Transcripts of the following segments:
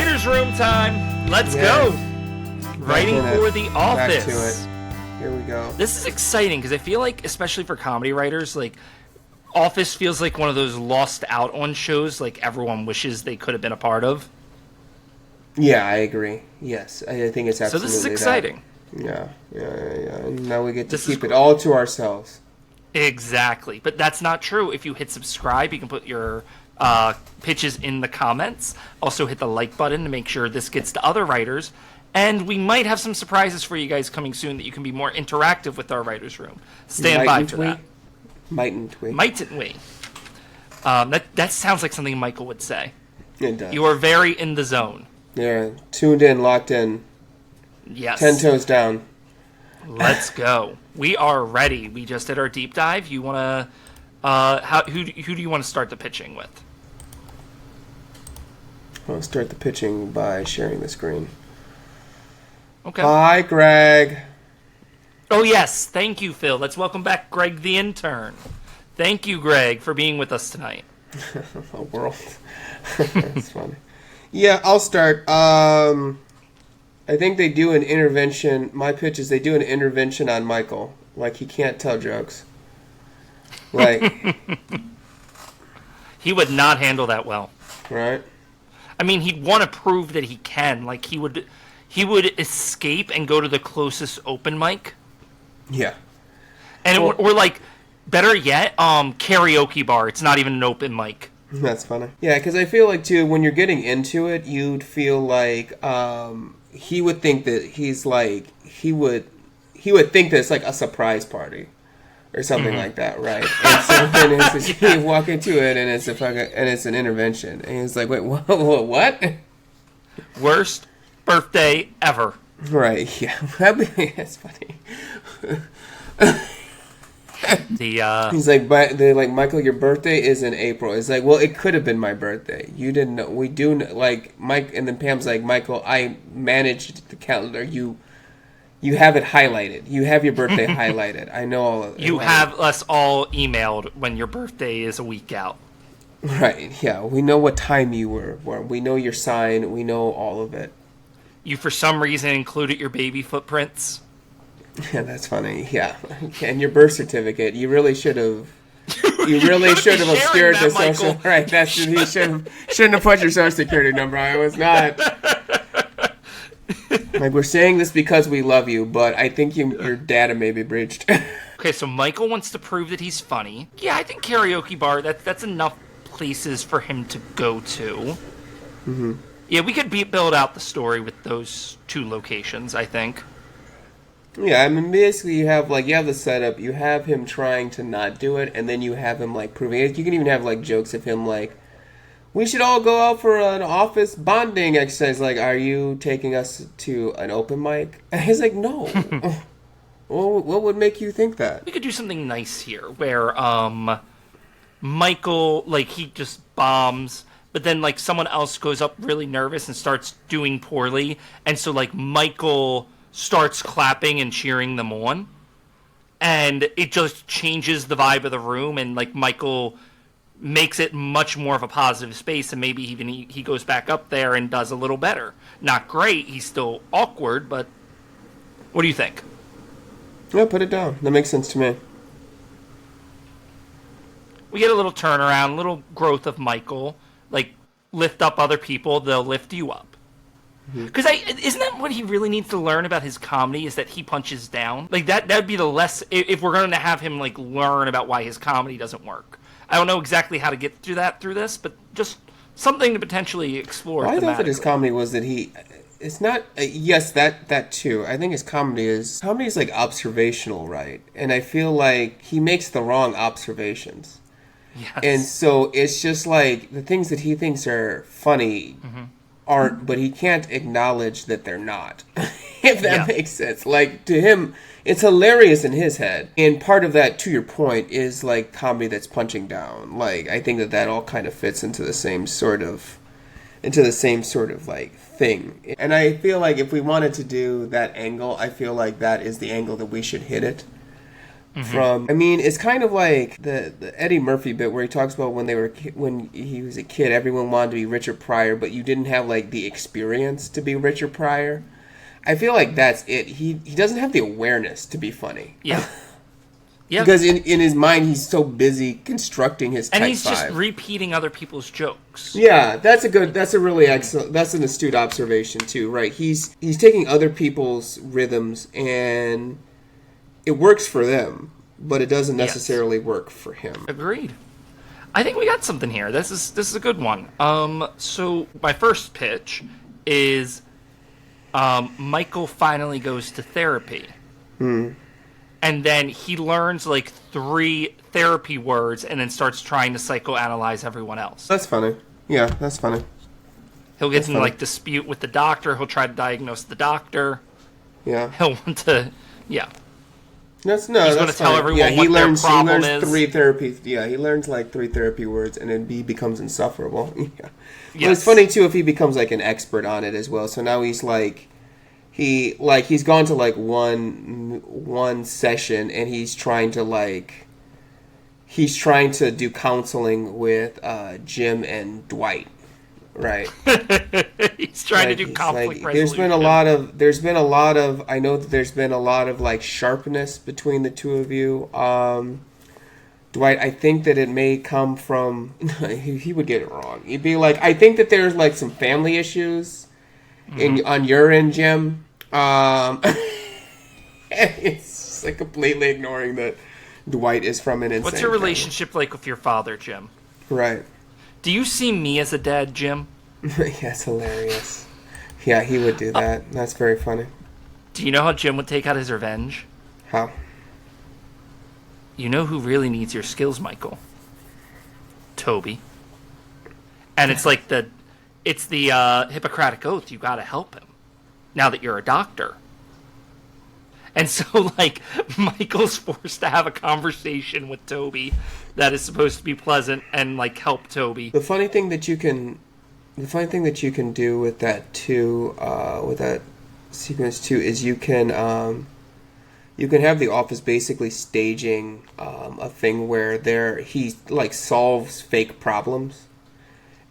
Writer's room time. Let's go. Writing for The Office. Back to it. Here we go. This is exciting because I feel like, especially for comedy writers, like Office feels like one of those lost out on shows like everyone wishes they could have been a part of. Yeah, I agree. Yes, I think it's absolutely so this is exciting. Yeah. Now we get to keep it all to ourselves. Exactly, but that's not true. If you hit subscribe, you can put your pitches in the comments. Also hit the like button to make sure this gets to other writers. And we might have some surprises for you guys coming soon that you can be more interactive with our writer's room. Stand by for that. Mightn't we? Mightn't we? That sounds like something Michael would say. It does. You are very in the zone. Yeah, tuned in, locked in. Yes. 10 toes down. Let's go. We are ready. We just did our deep dive. You want to... who do you want to start the pitching with? I'll start the pitching by sharing the screen. Okay. Hi, Greg. Oh, yes. Thank you, Phil. Let's welcome back Greg the intern. Thank you, Greg, for being with us tonight. A world. That's funny. Yeah, I'll start. I think they do an intervention. My pitch is they do an intervention on Michael. Like, he can't tell jokes. Like... He would not handle that well. Right? I mean, he'd want to prove that he can. Like, he would escape and go to the closest open mic. Yeah. And or like, better yet, karaoke bar. It's not even an open mic. That's funny. Yeah, because I feel like, too, when you're getting into it, you'd feel like he would think that he's like, he would think that it's like a surprise party or something like that, right? And so you walk into it and it's an intervention. And he's like, wait, what? Worst birthday ever. Right, yeah. That's funny. He's like, they're like, Michael, your birthday is in April. It's like, well, it could have been my birthday. You didn't know. We do like Mike, and then Pam's like, Michael, I managed the calendar. You have it highlighted. You have your birthday highlighted. I know all of it. You have us all emailed when your birthday is a week out. Right. Yeah, we know what time you were. We know your sign. We know all of it. You, for some reason, included your baby footprints. Yeah, that's funny. Yeah, and your birth certificate. You really should have. You really should have obscured the social. Michael. Right. That's you shouldn't have put your social security number. I was not. Like, we're saying this because we love you, but I think your data may be breached. Okay, so Michael wants to prove that he's funny. Yeah, I think karaoke bar. That's enough places for him to go to. Mm-hmm. Yeah, we could build out the story with those two locations, I think. Yeah, I mean, basically you have the setup, you have him trying to not do it, and then you have him, like, proving it. You can even have, like, jokes of him, like, we should all go out for an office bonding exercise. Like, are you taking us to an open mic? And he's like, no. Well, what would make you think that? We could do something nice here, where, Michael, like, he just bombs, but then, like, someone else goes up really nervous and starts doing poorly, and so, like, Michael starts clapping and cheering them on, and it just changes the vibe of the room, and like Michael makes it much more of a positive space, and maybe even he goes back up there and does a little better. Not great, he's still awkward, but what do you think? Yeah, put it down. That makes sense to me. We get a little turnaround, a little growth of Michael, like lift up other people, they'll lift you up. Because isn't that what he really needs to learn about his comedy, is that he punches down? Like, that'd be the less, if we're going to have him, like, learn about why his comedy doesn't work. I don't know exactly how to get through this, but just something to potentially explore. Well, I thought that his comedy was that it's not, yes, that too. I think his comedy is like observational, right? And I feel like he makes the wrong observations. Yes. And so it's just like the things that he thinks are funny aren't, but he can't acknowledge that they're not. If that makes sense. Like, to him, it's hilarious in his head. And part of that, to your point, is like comedy that's punching down. Like, I think that all kind of fits into the same sort of like thing. And I feel like if we wanted to do that angle, I feel like that is the angle that we should hit it. from. I mean, it's kind of like the Eddie Murphy bit where he talks about when he was a kid, everyone wanted to be Richard Pryor, but you didn't have like the experience to be Richard Pryor. I feel like that's it. He doesn't have the awareness to be funny. Yeah. Yeah. Because in his mind, he's so busy constructing his Type 5. And he's just repeating other people's jokes. Yeah, that's a really excellent, that's an astute observation too, right? He's taking other people's rhythms and it works for them, but it doesn't necessarily work for him. Agreed. I think we got something here. This is a good one. So my first pitch is Michael finally goes to therapy. And then he learns like 3 therapy words and then starts trying to psychoanalyze everyone else. That's funny. Yeah, that's funny. He'll get in like dispute with the doctor. He'll try to diagnose the doctor. Yeah. He'll want to, yeah. He's going to tell everyone what their problem is. 3 therapy. Yeah, he learns like 3 therapy words, and then he becomes insufferable. Yeah. Yes. Well, it's funny too if he becomes like an expert on it as well. So now he's like, he's gone to like one session, and he's trying to do counseling with Jim and Dwight. Right. He's trying to do conflict resolution. There's been a lot of I know that there's been a lot of like sharpness between the two of you. Dwight, I think that it may come from he would get it wrong. He'd be like, I think that there's like some family issues on your end, Jim. It's just like completely ignoring that Dwight is from an insane What's your relationship like with your father, Jim? Right. Do you see me as a dad, Jim? Yeah, it's hilarious. Yeah, he would do that. That's very funny. Do you know how Jim would take out his revenge? How? You know who really needs your skills, Michael? Toby. And it's like the Hippocratic Oath. You gotta help him. Now that you're a doctor. And so, like, Michael's forced to have a conversation with Toby that is supposed to be pleasant and, like, help Toby. The funny thing that you can do with that too, with that sequence too, is you can have the Office basically staging a thing where he like solves fake problems.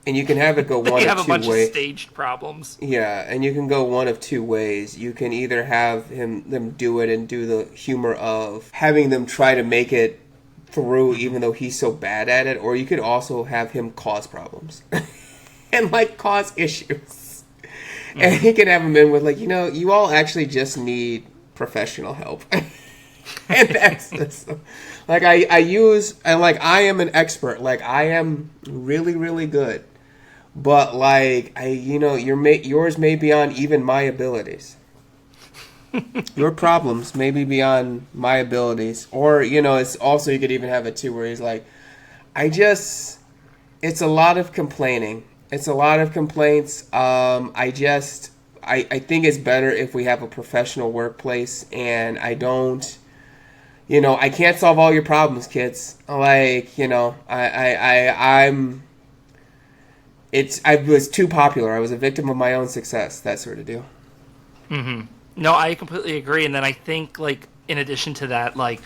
And you can have it go one of two ways. They have a bunch of staged problems. Yeah, and you can go one of 2 ways. You can either have them do it and do the humor of having them try to make it through even though he's so bad at it, or you could also have him cause problems. And like cause issues. And he can have them in with like, you all actually just need professional help. And that's like I am an expert. Like I am really, really good. But like yours may be beyond even my abilities. Your problems may be beyond my abilities. Or, it's also, you could even have it too where he's like, it's a lot of complaining. It's a lot of complaints. I think it's better if we have a professional workplace, and I don't, I can't solve all your problems, kids. Like, I was too popular. I was a victim of my own success, that sort of deal. Mm-hmm. No, I completely agree. And then I think, like, in addition to that, like,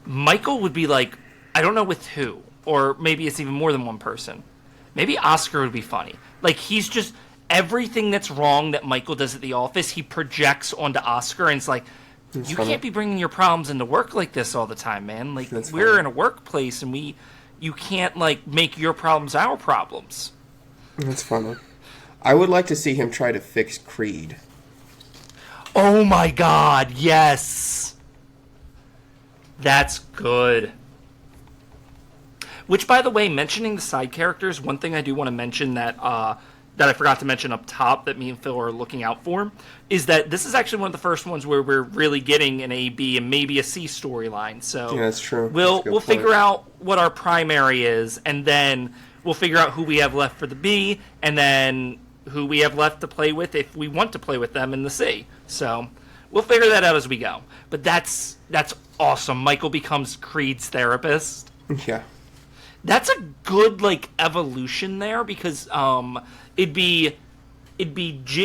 Michael would be like, I don't know with who, or maybe it's even more than one person. Maybe Oscar would be funny. Like, he's just, everything that's wrong that Michael does at the office, he projects onto Oscar, and it's like, you can't be bringing your problems into work like this all the time, man. Like, we're in a workplace, and you can't, like, make your problems our problems. That's funny. I would like to see him try to fix Creed. Oh my god, yes! That's good. Which, by the way, mentioning the side characters, one thing I do want to mention that I forgot to mention up top that me and Phil are looking out for is that this is actually one of the first ones where we're really getting an A, B, and maybe a C storyline. So yeah, that's true. We'll figure out what our primary is, and then we'll figure out who we have left for the B, and then who we have left to play with if we want to play with them in the C. So we'll figure that out as we go. But that's awesome. Michael becomes Creed's therapist. Yeah. That's a good, like, evolution there, because it'd be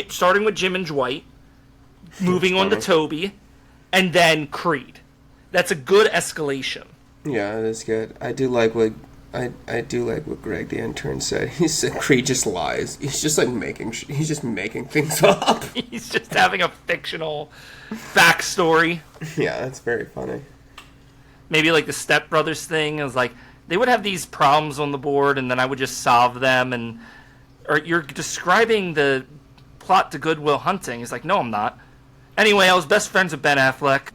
starting with Jim and Dwight, moving on to Toby, and then Creed. That's a good escalation. Yeah, that's good. I do like what Greg the intern said. He said Creed just lies. He's just like he's just making things up. He's just having a fictional backstory. Yeah, that's very funny. Maybe like the Step Brothers thing. It was like they would have these problems on the board, and then I would just solve them. Or you're describing the plot to Good Will Hunting. He's like, no, I'm not. Anyway, I was best friends with Ben Affleck.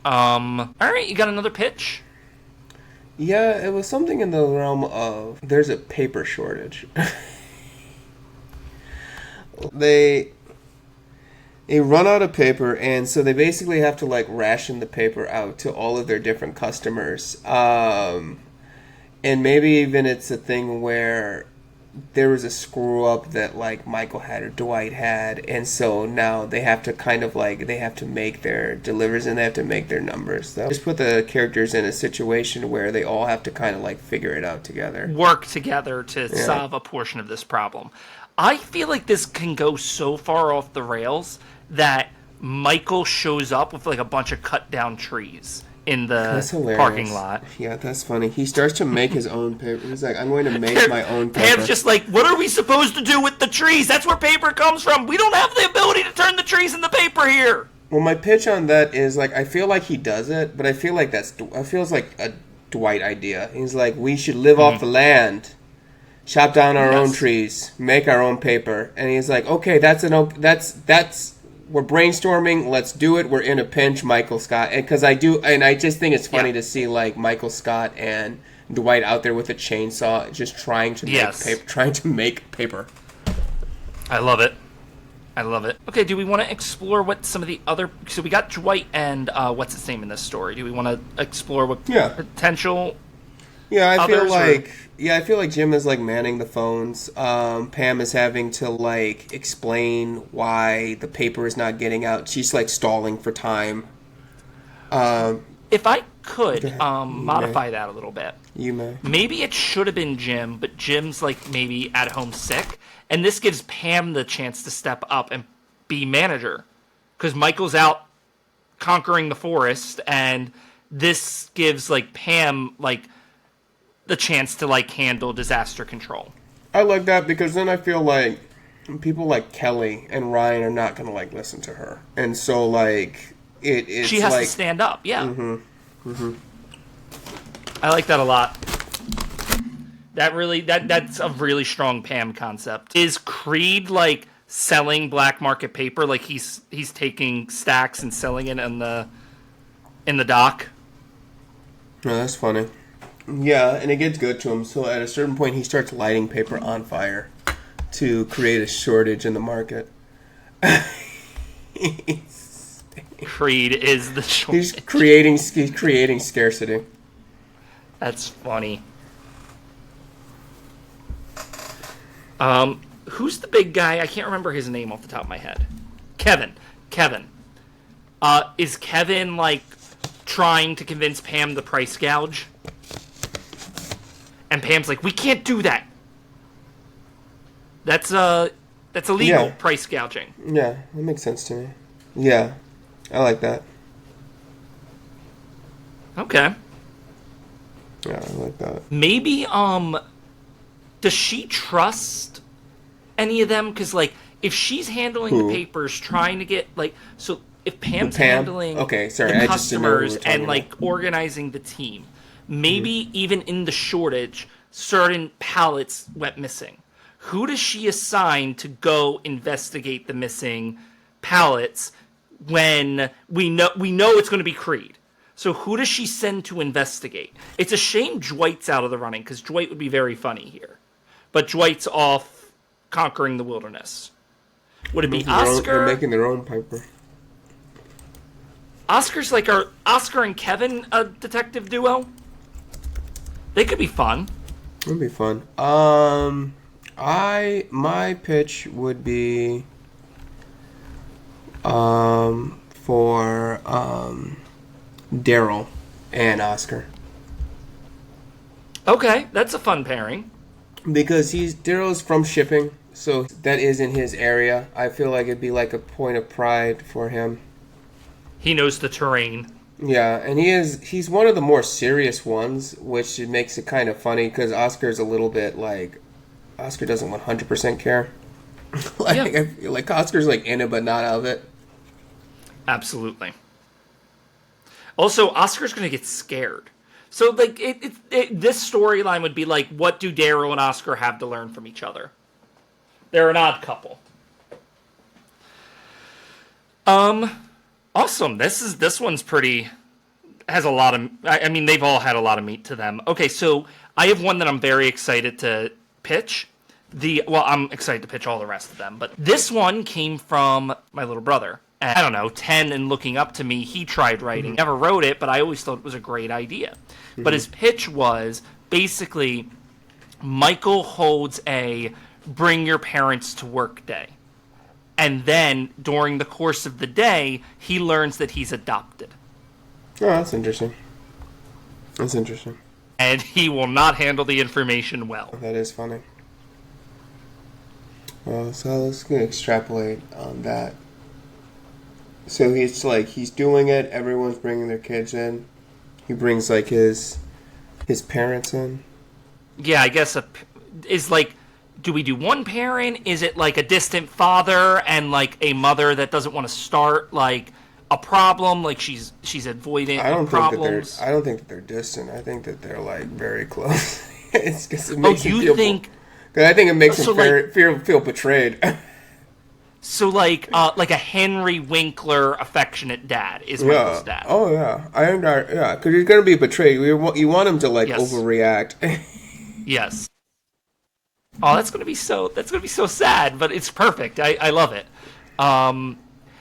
All right, you got another pitch? Yeah, it was something in the realm of there's a paper shortage. They run out of paper, and so they basically have to like ration the paper out to all of their different customers. And maybe even it's a thing where there was a screw up that like Michael had or Dwight had, and so now they have to kind of like they have to make their deliveries and they have to make their numbers. So just put the characters in a situation where they all have to kind of like figure it out together, work together to solve a portion of this problem. I feel like this can go so far off the rails that Michael shows up with like a bunch of cut down trees in the parking lot. Yeah, that's funny. He starts to make his own paper. He's like, I'm going to make my own paper. Pam's just like, what are we supposed to do with the trees? That's where paper comes from. We don't have the ability to turn the trees into paper here. Well, my pitch on that is like, I feel like he does it, but I feel like it feels like a Dwight idea. He's like, we should live off the land, chop down our own trees, make our own paper. And he's like, okay, that's we're brainstorming. Let's do it. We're in a pinch, Michael Scott. And I just think it's funny to see like Michael Scott and Dwight out there with a chainsaw, just trying to make paper. I love it. Okay, do we want to explore what some of the other? So we got Dwight and what's his name in this story? Do we want to explore what potential? Yeah, I feel like Jim is like manning the phones. Pam is having to like explain why the paper is not getting out. She's like stalling for time. If I could modify that a little bit. You may. Maybe it should have been Jim, but Jim's like maybe at home sick, and this gives Pam the chance to step up and be manager, because Michael's out conquering the forest, and this gives like Pam like the chance to like handle disaster control. I like that because then I feel like people like Kelly and Ryan are not going to like listen to her, and so like it's she has like, to stand up. Yeah. Mm-hmm. I like that a lot. That's a really strong Pam concept. Is Creed like selling black market paper? Like he's taking stacks and selling it in the dock? No, that's funny. Yeah, and it gets good to him. So at a certain point, he starts lighting paper on fire to create a shortage in the market. Creed is the shortage. He's creating scarcity. That's funny. Who's the big guy? I can't remember his name off the top of my head. Kevin. Is Kevin like trying to convince Pam to price gouge? And Pam's like, we can't do that. That's illegal, price gouging. Yeah, that makes sense to me. Yeah, I like that. Okay. Yeah, I like that. Maybe, does she trust any of them? Because, like, if she's handling the papers, trying to get, like, so if Pam's handling the customers and, like, organizing the team, maybe even in the shortage, certain pallets went missing. Who does she assign to go investigate the missing pallets when we know it's going to be Creed? So who does she send to investigate? It's a shame Dwight's out of the running, because Dwight would be very funny here. But Dwight's off conquering the wilderness. Would it be Oscar? They're making their own paper. Oscar's like Oscar and Kevin, a detective duo? They could be fun. It'd be fun. My pitch would be for Daryl and Oscar. Okay, that's a fun pairing. Because Daryl's from shipping, so that is in his area. I feel like it'd be like a point of pride for him. He knows the terrain. Yeah, and he's one of the more serious ones, which makes it kind of funny because Oscar's a little bit like Oscar doesn't 100% care. Like Yeah. I feel like Oscar's like in it but not of it. Absolutely. Also, Oscar's going to get scared. So, like, this storyline would be like, what do Daryl and Oscar have to learn from each other? They're an odd couple. Awesome. This one's pretty, has a lot of, I mean, they've all had a lot of meat to them. Okay, so I have one that I'm very excited to pitch. I'm excited to pitch all the rest of them, but this one came from my little brother. And, I don't know, 10 and looking up to me, he tried writing. Mm-hmm. Never wrote it, but I always thought it was a great idea. Mm-hmm. But his pitch was basically Michael holds a bring your parents to work day. And then during the course of the day, he learns that he's adopted. Oh, that's interesting. That's interesting. And he will not handle the information well. That is funny. Well, so let's extrapolate on that. So he's doing it. Everyone's bringing their kids in. He brings like his parents in. Yeah, I guess is like, do we do one parent? Is it like a distant father and like a mother that doesn't want to start like a problem? Like she's avoiding problems. I don't think that they're distant. I think that they're like very close. It's because it makes you think? Because I think it makes him feel betrayed. So like a Henry Winkler affectionate dad is Michael's dad. Oh yeah, yeah, because he's gonna be betrayed. You want him to like overreact. Yes. Oh, that's gonna be so sad, but it's perfect. I love it.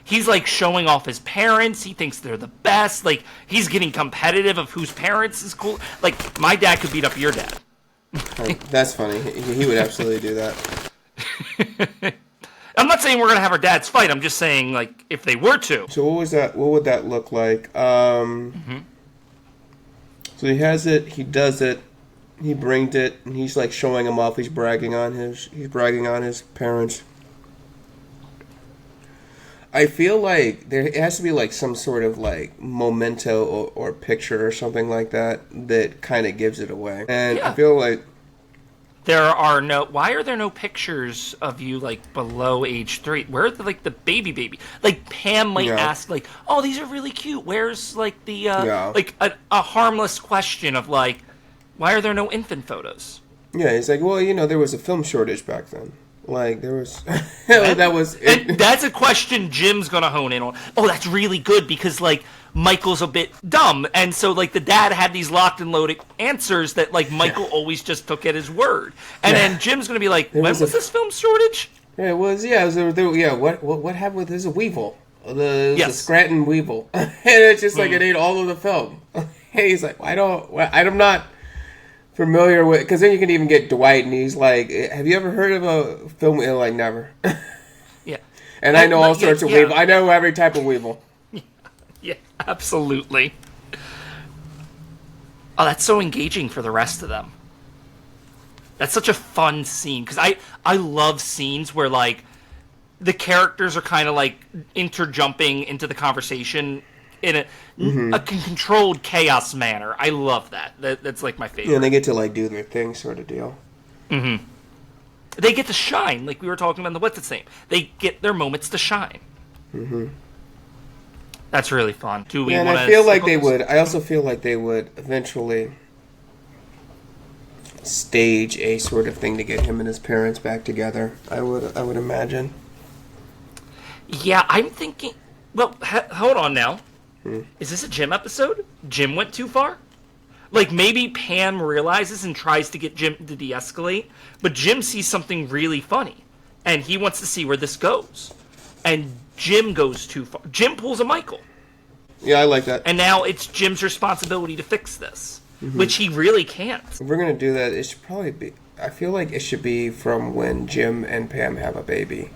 He's like showing off his parents. He thinks they're the best. Like he's getting competitive of whose parents is cool. Like my dad could beat up your dad. That's funny. He would absolutely do that. I'm not saying we're gonna have our dads fight. I'm just saying, like, if they were to. So what was that? What would that look like? So he has it. He does it. He brings it, and he's like showing them off. He's bragging on his parents. I feel like there has to be like some sort of like memento or picture or something like that kind of gives it away. And I feel like why are there no pictures of you like below age 3? Where are the baby? Like Pam might ask like, oh, these are really cute. Where's like the like a harmless question of like, why are there no infant photos? Yeah, it's like, well, there was a film shortage back then. Like there was, that's a question Jim's gonna hone in on. Oh, that's really good because like Michael's a bit dumb, and so like the dad had these locked and loaded answers that like Michael always just took at his word, and then Jim's gonna be like, when was this film shortage? Yeah, it was. Yeah, what happened with this Weevil? The Scranton Weevil, and it's just like it ate all of the film. And he's like, I'm not familiar with, because then you can even get Dwight, and he's like, have you ever heard of a film? And like, never. Yeah. And I know all sorts of Weevil. I know every type of Weevil. Yeah, absolutely. Oh, that's so engaging for the rest of them. That's such a fun scene, because I love scenes where like the characters are kind of like interjumping into the conversation in a controlled chaos manner. I love that. That's like my favorite. Yeah, and they get to like do their thing, sort of deal. Mm-hmm. They get to shine, like we were talking about in the What's Its Name. They get their moments to shine. Mm-hmm. That's really fun. Do we? And I feel like they would. I also feel like they would eventually stage a sort of thing to get him and his parents back together. I would imagine. Yeah, I'm thinking. Well, hold on now. Is this a Jim episode? Jim went too far? Like, maybe Pam realizes and tries to get Jim to de-escalate, but Jim sees something really funny, and he wants to see where this goes. And Jim goes too far. Jim pulls a Michael. Yeah, I like that. And now it's Jim's responsibility to fix this, which he really can't. If we're going to do that, it should probably be... I feel like it should be from when Jim and Pam have a baby.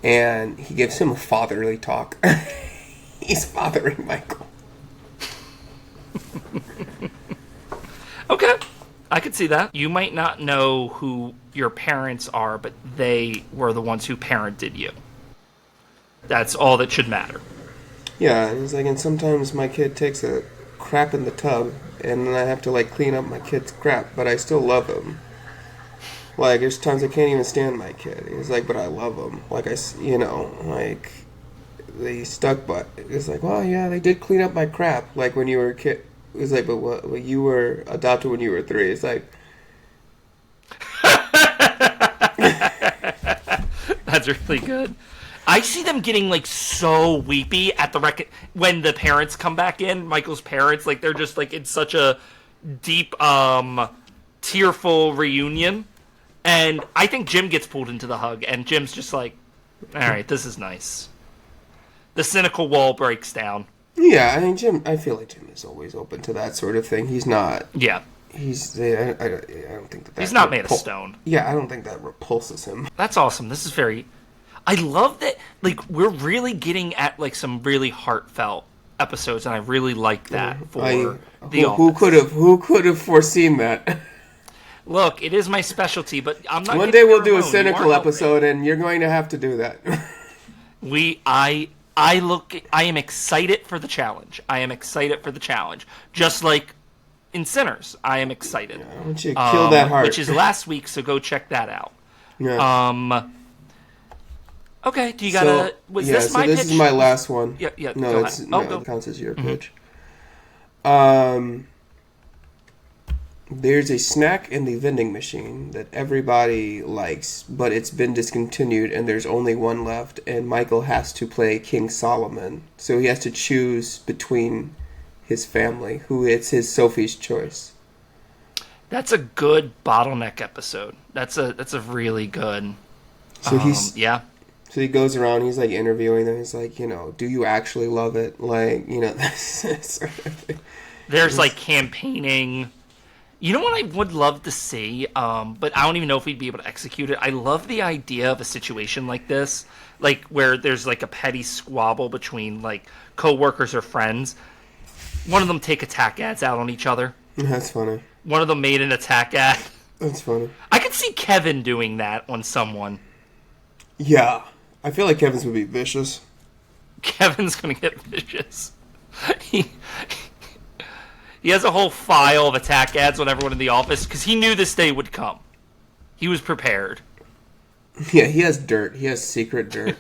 And he gives him a fatherly talk. He's fathering Michael. Okay. I could see that. You might not know who your parents are, but they were the ones who parented you. That's all that should matter. Yeah, and he's like, and sometimes my kid takes a crap in the tub, and then I have to like clean up my kid's crap, but I still love him. Like, there's times I can't even stand my kid. He's like, but I love him. Like, like, they stuck, but it's like, well, yeah, they did clean up my crap. Like, when you were a kid. It was like, but what? Well, you were adopted when you were 3. It's like. That's really good. I see them getting like so weepy at the when the parents come back in. Michael's parents, like they're just like in such a deep, tearful reunion. And I think Jim gets pulled into the hug, and Jim's just like, "All right, this is nice." The cynical wall breaks down. Yeah, I mean, Jim. I feel like Jim is always open to that sort of thing. He's not. Yeah. I don't think that. He's not made of stone. Yeah, I don't think that repulses him. That's awesome. This is very. I love that. Like, we're really getting at like some really heartfelt episodes, and I really like that for the Office. Who could have foreseen that? Look, it is my specialty, but I'm not. One day we'll do a cynical episode, and you're going to have to do that. I am excited for the challenge. I am excited for the challenge. Just like in Sinners, I am excited. I want you to kill that heart. Which is last week, so go check that out. Yeah. Okay, do you gotta... this my pitch? This is my last one. Yeah, no, it counts as your pitch. There's a snack in the vending machine that everybody likes, but it's been discontinued and there's only one left, and Michael has to play King Solomon. So he has to choose between his family, who it's his Sophie's choice. That's a good bottleneck episode. That's a really good... So yeah. So he goes around, he's like interviewing them, he's like, do you actually love it? Like, this sort of thing. There's like campaigning... You know what I would love to see, but I don't even know if we'd be able to execute it. I love the idea of a situation like this, like where there's like a petty squabble between like coworkers or friends. One of them take attack ads out on each other. That's funny. One of them made an attack ad. That's funny. I could see Kevin doing that on someone. Yeah. I feel like Kevin's would be vicious. Kevin's gonna get vicious. He has a whole file of attack ads on everyone in the office because he knew this day would come. He was prepared. Yeah, he has dirt. He has secret dirt.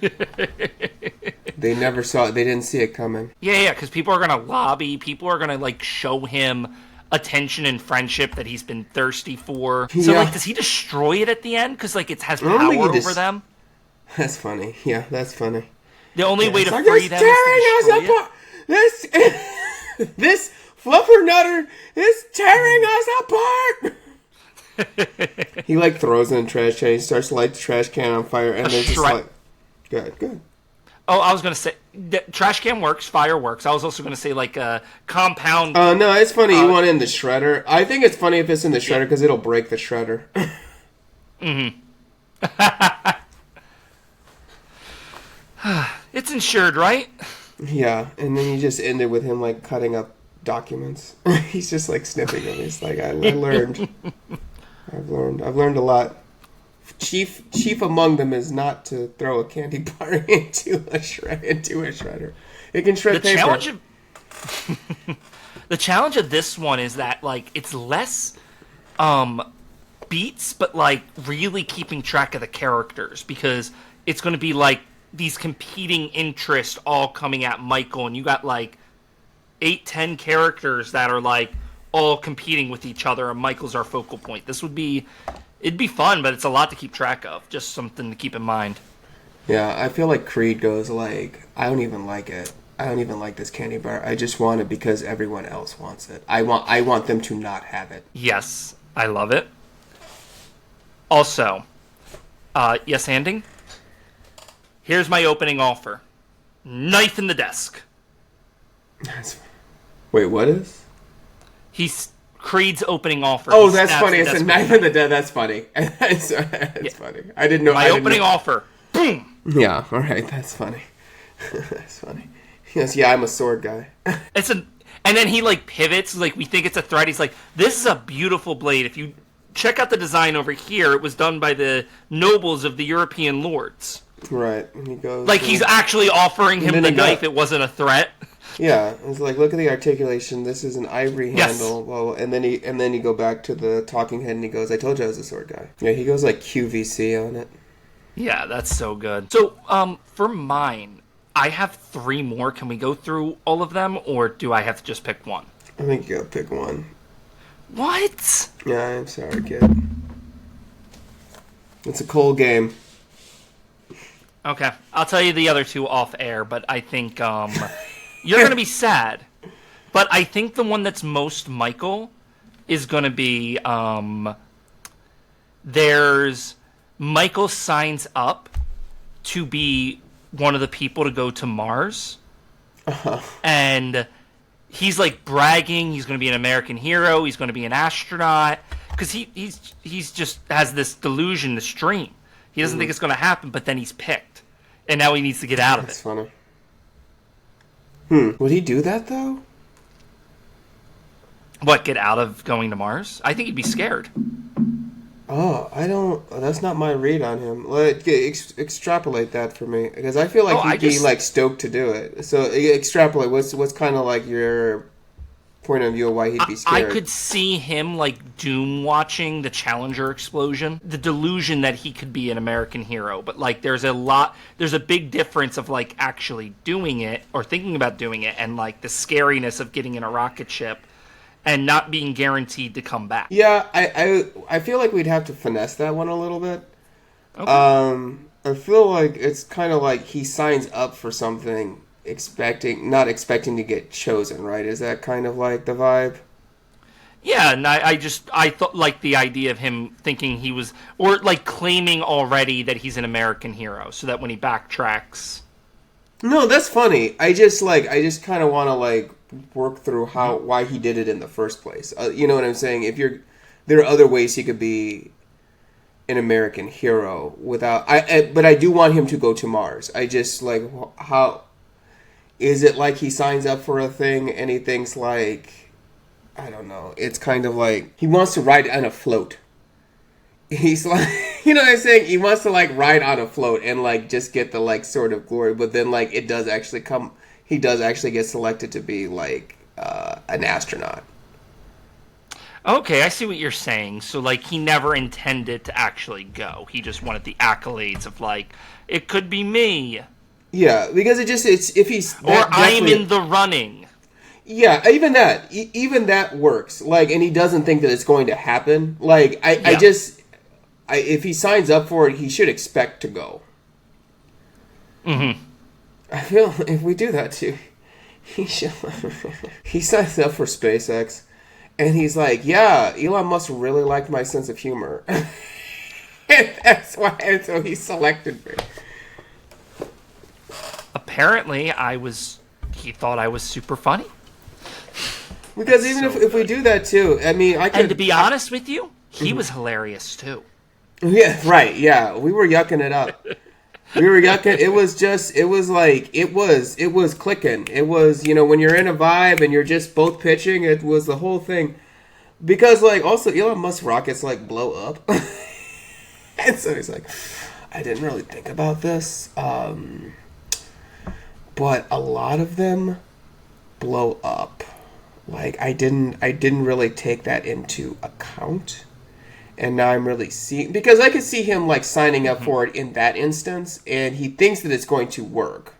They never saw it. They didn't see it coming. Yeah, because people are going to lobby. People are going to, like, show him attention and friendship that he's been thirsty for. So, like, does he destroy it at the end? Because, like, it has power over them? That's funny. Yeah, that's funny. The only way to free them is to destroy it? This fluffernutter is tearing us apart! He, like, throws it in the trash can. He starts to light the trash can on fire, and they're just like... Good. Oh, I was going to say... trash can works, fire works. I was also going to say, like, a compound... no, it's funny you want it in the shredder. I think it's funny if it's in the shredder, because it'll break the shredder. Mm-hmm. It's insured, right? Yeah, and then you just end it with him, like, cutting up documents. He's just, like, sniffing them. He's like, I learned. I've learned a lot. Chief among them is not to throw a candy bar into a shredder. It can shred paper. The challenge of this one is that, like, it's less beats, but, like, really keeping track of the characters, because it's going to be, like, these competing interests all coming at Michael, and you got, like, 8-10 characters that are, like, all competing with each other, and Michael's our focal point. It'd be fun, but it's a lot to keep track of. Just something to keep in mind. Yeah, I feel like Creed goes like, I don't even like it. I don't even like this candy bar. I just want it because everyone else wants it. I want them to not have it. Yes, I love it. Also, yes, Anding? Here's my opening offer. Knife in the desk. Wait, what is? He's Creed's opening offer. Oh, that's funny. It's a knife in the desk. That's funny. That's funny. I didn't know. My opening offer. Boom. Yeah. All right. That's funny. That's funny. Yes. Yeah. I'm a sword guy. And then he like pivots. Like we think it's a threat. He's like, "This is a beautiful blade. If you check out the design over here, it was done by the nobles of the European lords." Right. And he goes, Like he's actually offering him then the he knife. got- It wasn't a threat. Yeah, it's like, look at the articulation. This is an ivory Yes. handle. Well, and then you go back to the talking head, and he goes, "I told you I was a sword guy." Yeah, he goes like QVC on it. Yeah, that's so good. So, for mine, I have 3 more. Can we go through all of them, or do I have to just pick one? I think you gotta pick one. What? Yeah, I'm sorry, kid. It's a cold game. Okay, I'll tell you the other 2 off air, but I think you're gonna be sad. But I think the one that's most Michael is gonna be there's Michael signs up to be one of the people to go to Mars, and he's like bragging he's going to be an American hero, he's going to be an astronaut, because he's just has this delusion, this dream. He doesn't think it's going to happen, but then he's picked, and now he needs to get out of That's it. funny. Would he do that though? What, get out of going to Mars? I think he'd be scared. Oh, I don't. That's not my read on him. Like, extrapolate that for me, because I feel like he'd be like stoked to do it. So extrapolate. What's kind of like your point of view of why he'd be I scared? could see him like doom watching the Challenger explosion, the delusion that he could be an American hero. But like, there's a big difference of like actually doing it or thinking about doing it, and like the scariness of getting in a rocket ship and not being guaranteed to come back. Yeah, I feel like we'd have to finesse that one a little bit. Okay. I feel like it's kind of like he signs up for something not expecting to get chosen, right? Is that kind of like the vibe? Yeah, and I thought like the idea of him thinking he was, or like claiming already that he's an American hero, so that when he backtracks. No, that's funny. I just kind of want to like work through why he did it in the first place. You know what I'm saying? There are other ways he could be an American hero without. But I do want him to go to Mars. I just like how is it like he signs up for a thing and he thinks like, I don't know. It's kind of like he wants to ride on a float. He's like, you know what I'm saying? He wants to like ride on a float and like just get the like sort of glory, but then like it does actually come. He does actually get selected to be like an astronaut. Okay, I see what you're saying. So like he never intended to actually go. He just wanted the accolades of like, it could be me. Yeah, because it's if he's or I'm in the running. Yeah, even that works. Like, and he doesn't think that it's going to happen. Like, if he signs up for it, he should expect to go. Mm-hmm. I feel if we do that too, he signs up for SpaceX, and he's like, "Yeah, Elon Musk really liked my sense of humor." And that's why, and so he selected me. Apparently, he thought I was super funny. Because even if we do that too, I mean, I could. And to be honest with you, he was hilarious too. Yeah, right. Yeah, we were yucking it up. We were yucking. It was clicking. It was, when you're in a vibe and you're just both pitching, it was the whole thing. Because like also Elon Musk rockets like blow up, and so he's like, I didn't really think about this, but a lot of them blow up. Like I didn't really take that into account. And now I'm really seeing, because I could see him like signing up for it in that instance, and he thinks that it's going to work.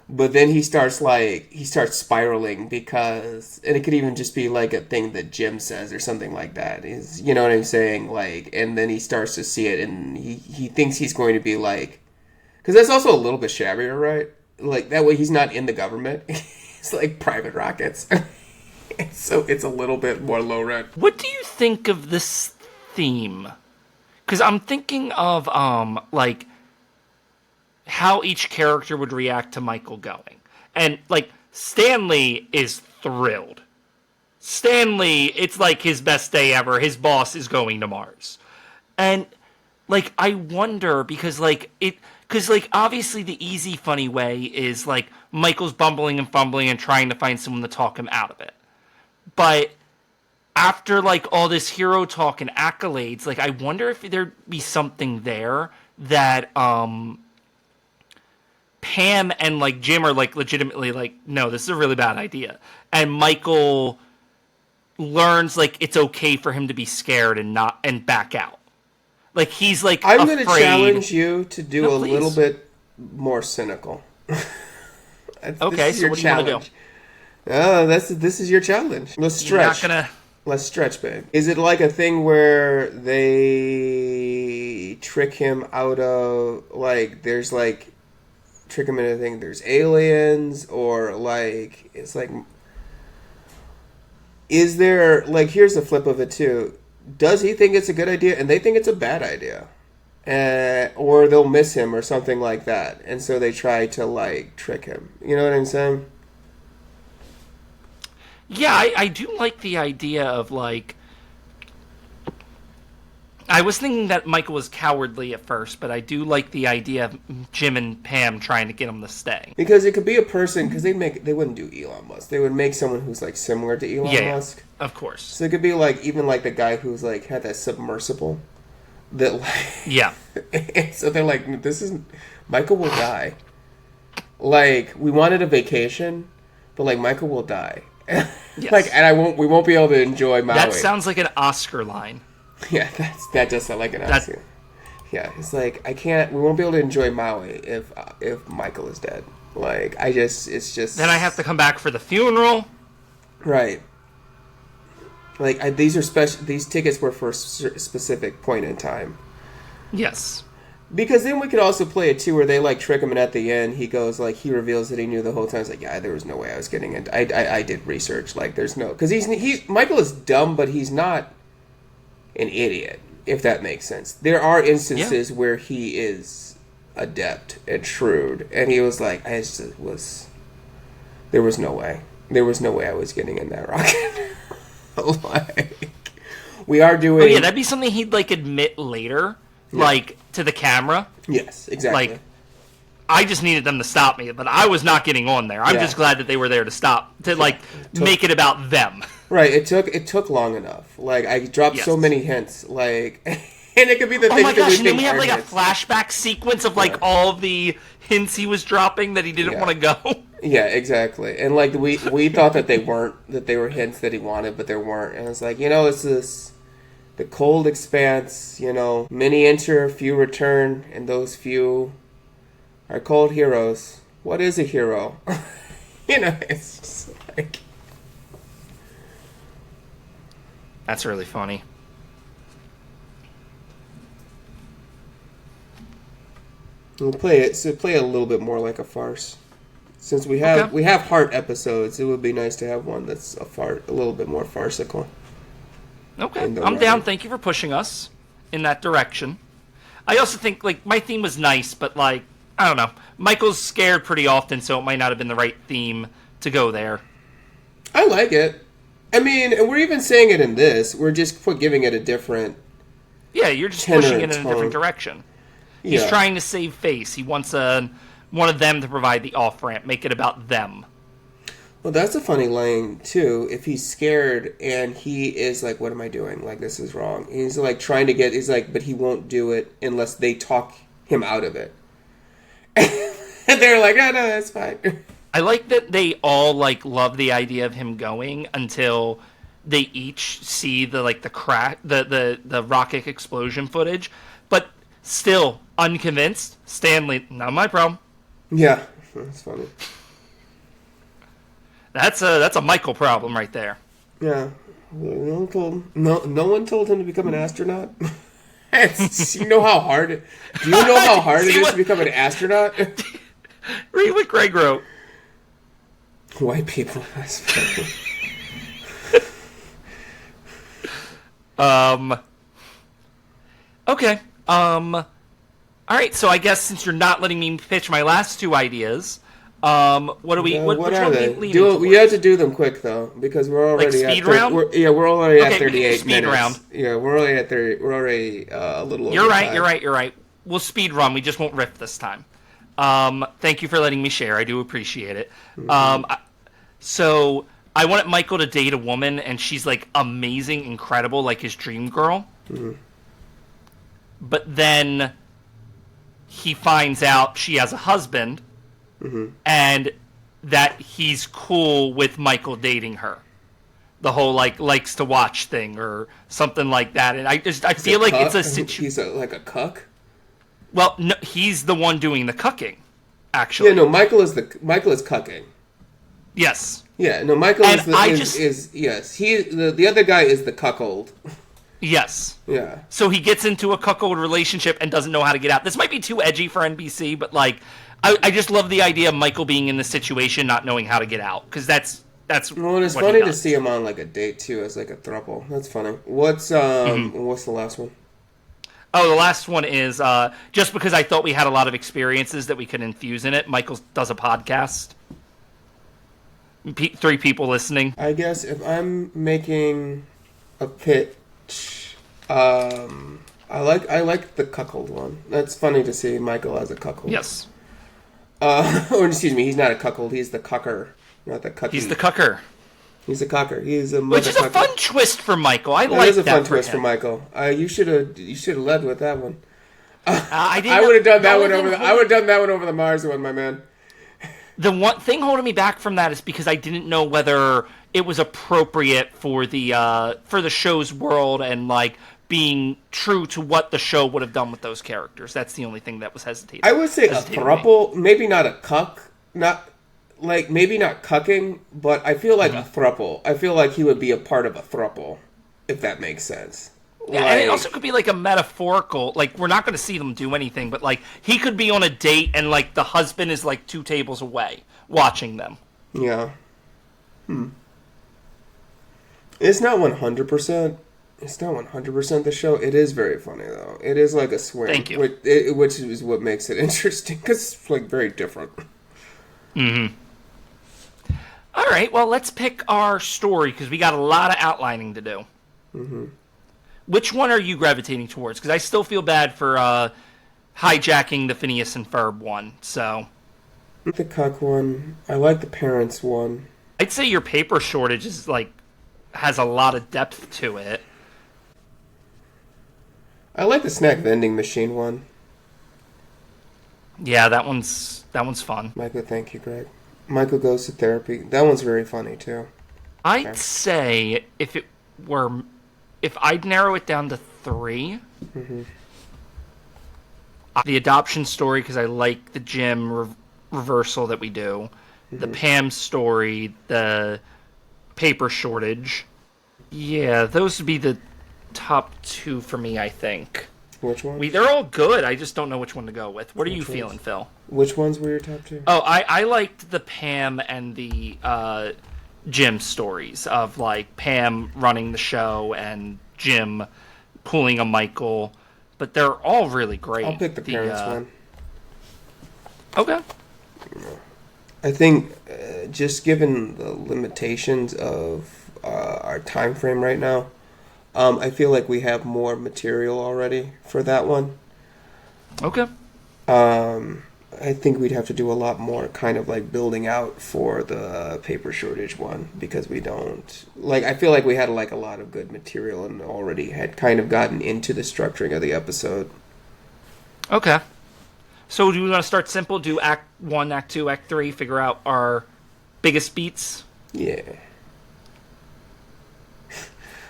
But then he starts spiraling because, and it could even just be like a thing that Jim says or something like that. Is, you know what I'm saying? Like, and then he starts to see it, and he thinks he's going to be like, because that's also a little bit shabbier, right? Like that way he's not in the government. It's like private rockets. So it's a little bit more low rent. What do you think of this theme? Because I'm thinking of like how each character would react to Michael going, and like Stanley is thrilled. Stanley, it's like his best day ever. His boss is going to Mars, and like I wonder because obviously the easy funny way is like Michael's bumbling and fumbling and trying to find someone to talk him out of it, but after like all this hero talk and accolades, like I wonder if there'd be something there that Pam and like Jim are like legitimately like, no, this is a really bad idea. And Michael learns like it's okay for him to be scared and back out. Like he's like I'm afraid. going to challenge you to do a please. little bit more cynical. Okay, so what do you want to do? Oh, this is your challenge. Let's stretch. Let's stretch, babe. Is it like a thing where they trick him out of like there's like trick him into thinking there's aliens, or like it's like, is there like, here's the flip of it too. Does he think it's a good idea and they think it's a bad idea? Or they'll miss him or something like that, and so they try to like trick him. You know what I'm saying? Yeah, I do like the idea of like. I was thinking that Michael was cowardly at first, but I do like the idea of Jim and Pam trying to get him to stay. Because it could be a person, because they wouldn't do Elon Musk. They would make someone who's like similar to Elon Musk. Of course. So it could be like even like the guy who's like had that submersible. That like yeah. So they're like, this is Michael will die. Like we wanted a vacation, but like Michael will die. Yes. Like, and we won't be able to enjoy Maui. That sounds like an Oscar line. Yeah, that does sound like an Oscar. Yeah, it's like we won't be able to enjoy Maui if Michael is dead. Like it's just. Then I have to come back for the funeral. Right. Like these are special. These tickets were for a specific point in time. Yes. Because then we could also play it too, where they like trick him, and at the end he goes like he reveals that he knew the whole time. It's like, yeah, there was no way I was getting it. I did research. Like there's no, because he's Michael is dumb, but he's not an idiot, if that makes sense. There are instances where he is adept and shrewd, and he was like, there was no way. There was no way I was getting in that rocket. Like, we are doing. Oh yeah, that'd be something he'd like admit later, like to the camera. Yes, exactly. Like, I just needed them to stop me, but I was not getting on there. I'm just glad that they were there to make it about them. Right. It took long enough. Like I dropped so many hints. Like, and it could be the things my gosh, that we and then we have like hints. a flashback sequence of like all of the hints he was dropping that he didn't want to go. Yeah, exactly. And like we thought that they were hints that he wanted, but there weren't. And it's like, it's this the cold expanse, many enter, few return, and those few are called heroes. What is a hero? It's just like, that's really funny. We'll play a little bit more like a farce. Since we have heart episodes, it would be nice to have one that's a little bit more farcical. Okay, I'm down. Thank you for pushing us in that direction. I also think like my theme was nice, but like I don't know, Michael's scared pretty often, so it might not have been the right theme to go there. I like it. I mean, we're even saying it in this. We're just giving it a different. Yeah, you're just pushing it in a different direction. He's trying to save face. He wants one of them to provide the off-ramp, make it about them. Well, that's a funny line, too. If he's scared and he is like, what am I doing? Like, this is wrong. He's like trying to he's like, but he won't do it unless they talk him out of it. And they're like, oh, no, that's fine. I like that they all like love the idea of him going until they each see the like the crack, the rocket explosion footage, but still unconvinced. Stanley, not my problem. Yeah, that's funny. That's a Michael problem right there. Yeah, no one told him to become an astronaut. You know how hard it. Do you know how hard it is to become an astronaut? Read what Greg wrote. White people. Okay. All right. So I guess since you're not letting me pitch my last two ideas, what are we? What are they? We have to do them quick though, because we're already like speed round. We're already at 38 speed minutes. Round. Yeah, we're already at 30. We're already a little. Over You're right. 5. You're right. We'll speed run. We just won't riff this time. Thank you for letting me share. I do appreciate it. Mm-hmm. So I wanted Michael to date a woman, and she's like amazing, incredible, like his dream girl. Mm-hmm. But then he finds out she has a husband, and that he's cool with Michael dating her. The whole likes to watch thing or something like that, and I feel like it's a situation. He's like a cuck. Well, no, he's the one doing the cucking, actually. Yeah, no, Michael is cucking. Yes. Yeah, no, Michael and yes. The other guy is the cuckold. Yes. Yeah. So he gets into a cuckold relationship and doesn't know how to get out. This might be too edgy for NBC, but like, I just love the idea of Michael being in this situation, not knowing how to get out, because that's. Well, and it's funny to see him on like a date too, as like a throuple. That's funny. What's the last one? Oh, the last one is just because I thought we had a lot of experiences that we could infuse in it. Michael does a podcast. 3 people listening. I guess if I'm making a pitch, I like the cuckold one. That's funny to see Michael as a cuckold. Yes. Or excuse me, he's not a cuckold. He's the cucker, not the cucky. He's the cucker. He's a cucker. He's a which is a fun twist for Michael. I like that. It is a fun twist for Michael. You should have led with that one. I would have done that one over. I would have done that one over the Mars one, my man. The one thing holding me back from that is because I didn't know whether it was appropriate for the show's world and like being true to what the show would have done with those characters. That's the only thing that was hesitating. I would say a throuple, maybe not a cuck, maybe not cucking, but I feel like a throuple. I feel like he would be a part of a throuple, if that makes sense. Yeah, and it also could be like a metaphorical, like we're not going to see them do anything, but like he could be on a date and like the husband is like 2 tables away watching them. Yeah. It's not 100%. It's not 100% the show. It is very funny though. It is like a swing. Thank you. Which is what makes it interesting because it's like very different. Mm-hmm. All right. Well, let's pick our story because we got a lot of outlining to do. Mm-hmm. Which one are you gravitating towards? Because I still feel bad for hijacking the Phineas and Ferb one. So the cuck one. I like the parents one. I'd say your paper shortage is like has a lot of depth to it. I like the snack vending machine one. Yeah, that one's fun. Michael, thank you, Greg. Michael goes to therapy. That one's very funny too. I'd say if I'd narrow it down to 3, the adoption story because I like the Jim reversal that we do, the Pam story, the paper shortage. Yeah, those would be the top 2 for me, I think. Which ones? They're all good. I just don't know which one to go with. What are you feeling, Phil? Which ones were your top 2? Oh, I liked the Pam and the Jim stories of like Pam running the show and Jim pulling a Michael, but they're all really great. I'll pick the parents one. Okay. I think just given the limitations of our time frame right now, I feel like we have more material already for that one. Okay. I think we'd have to do a lot more kind of like building out for the paper shortage one because we don't like I feel like we had like a lot of good material and already had kind of gotten into the structuring of the episode. Okay. So do we want to start simple, do act 1, act 2, act 3, figure out our biggest beats? Yeah.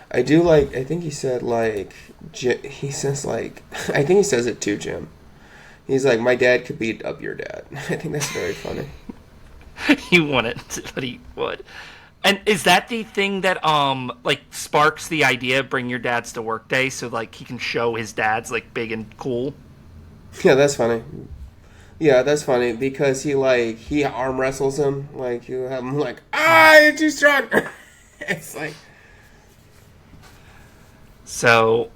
I do like I think he said like he says like I think he says it to Jim. He's like, my dad could beat up your dad. I think that's very funny. He wouldn't, but he would. And is that the thing that like sparks the idea of bring your dads to work day so like he can show his dad's like big and cool? Yeah, that's funny. Yeah, that's funny because he arm wrestles him. Like you have him like, you're too strong. It's like so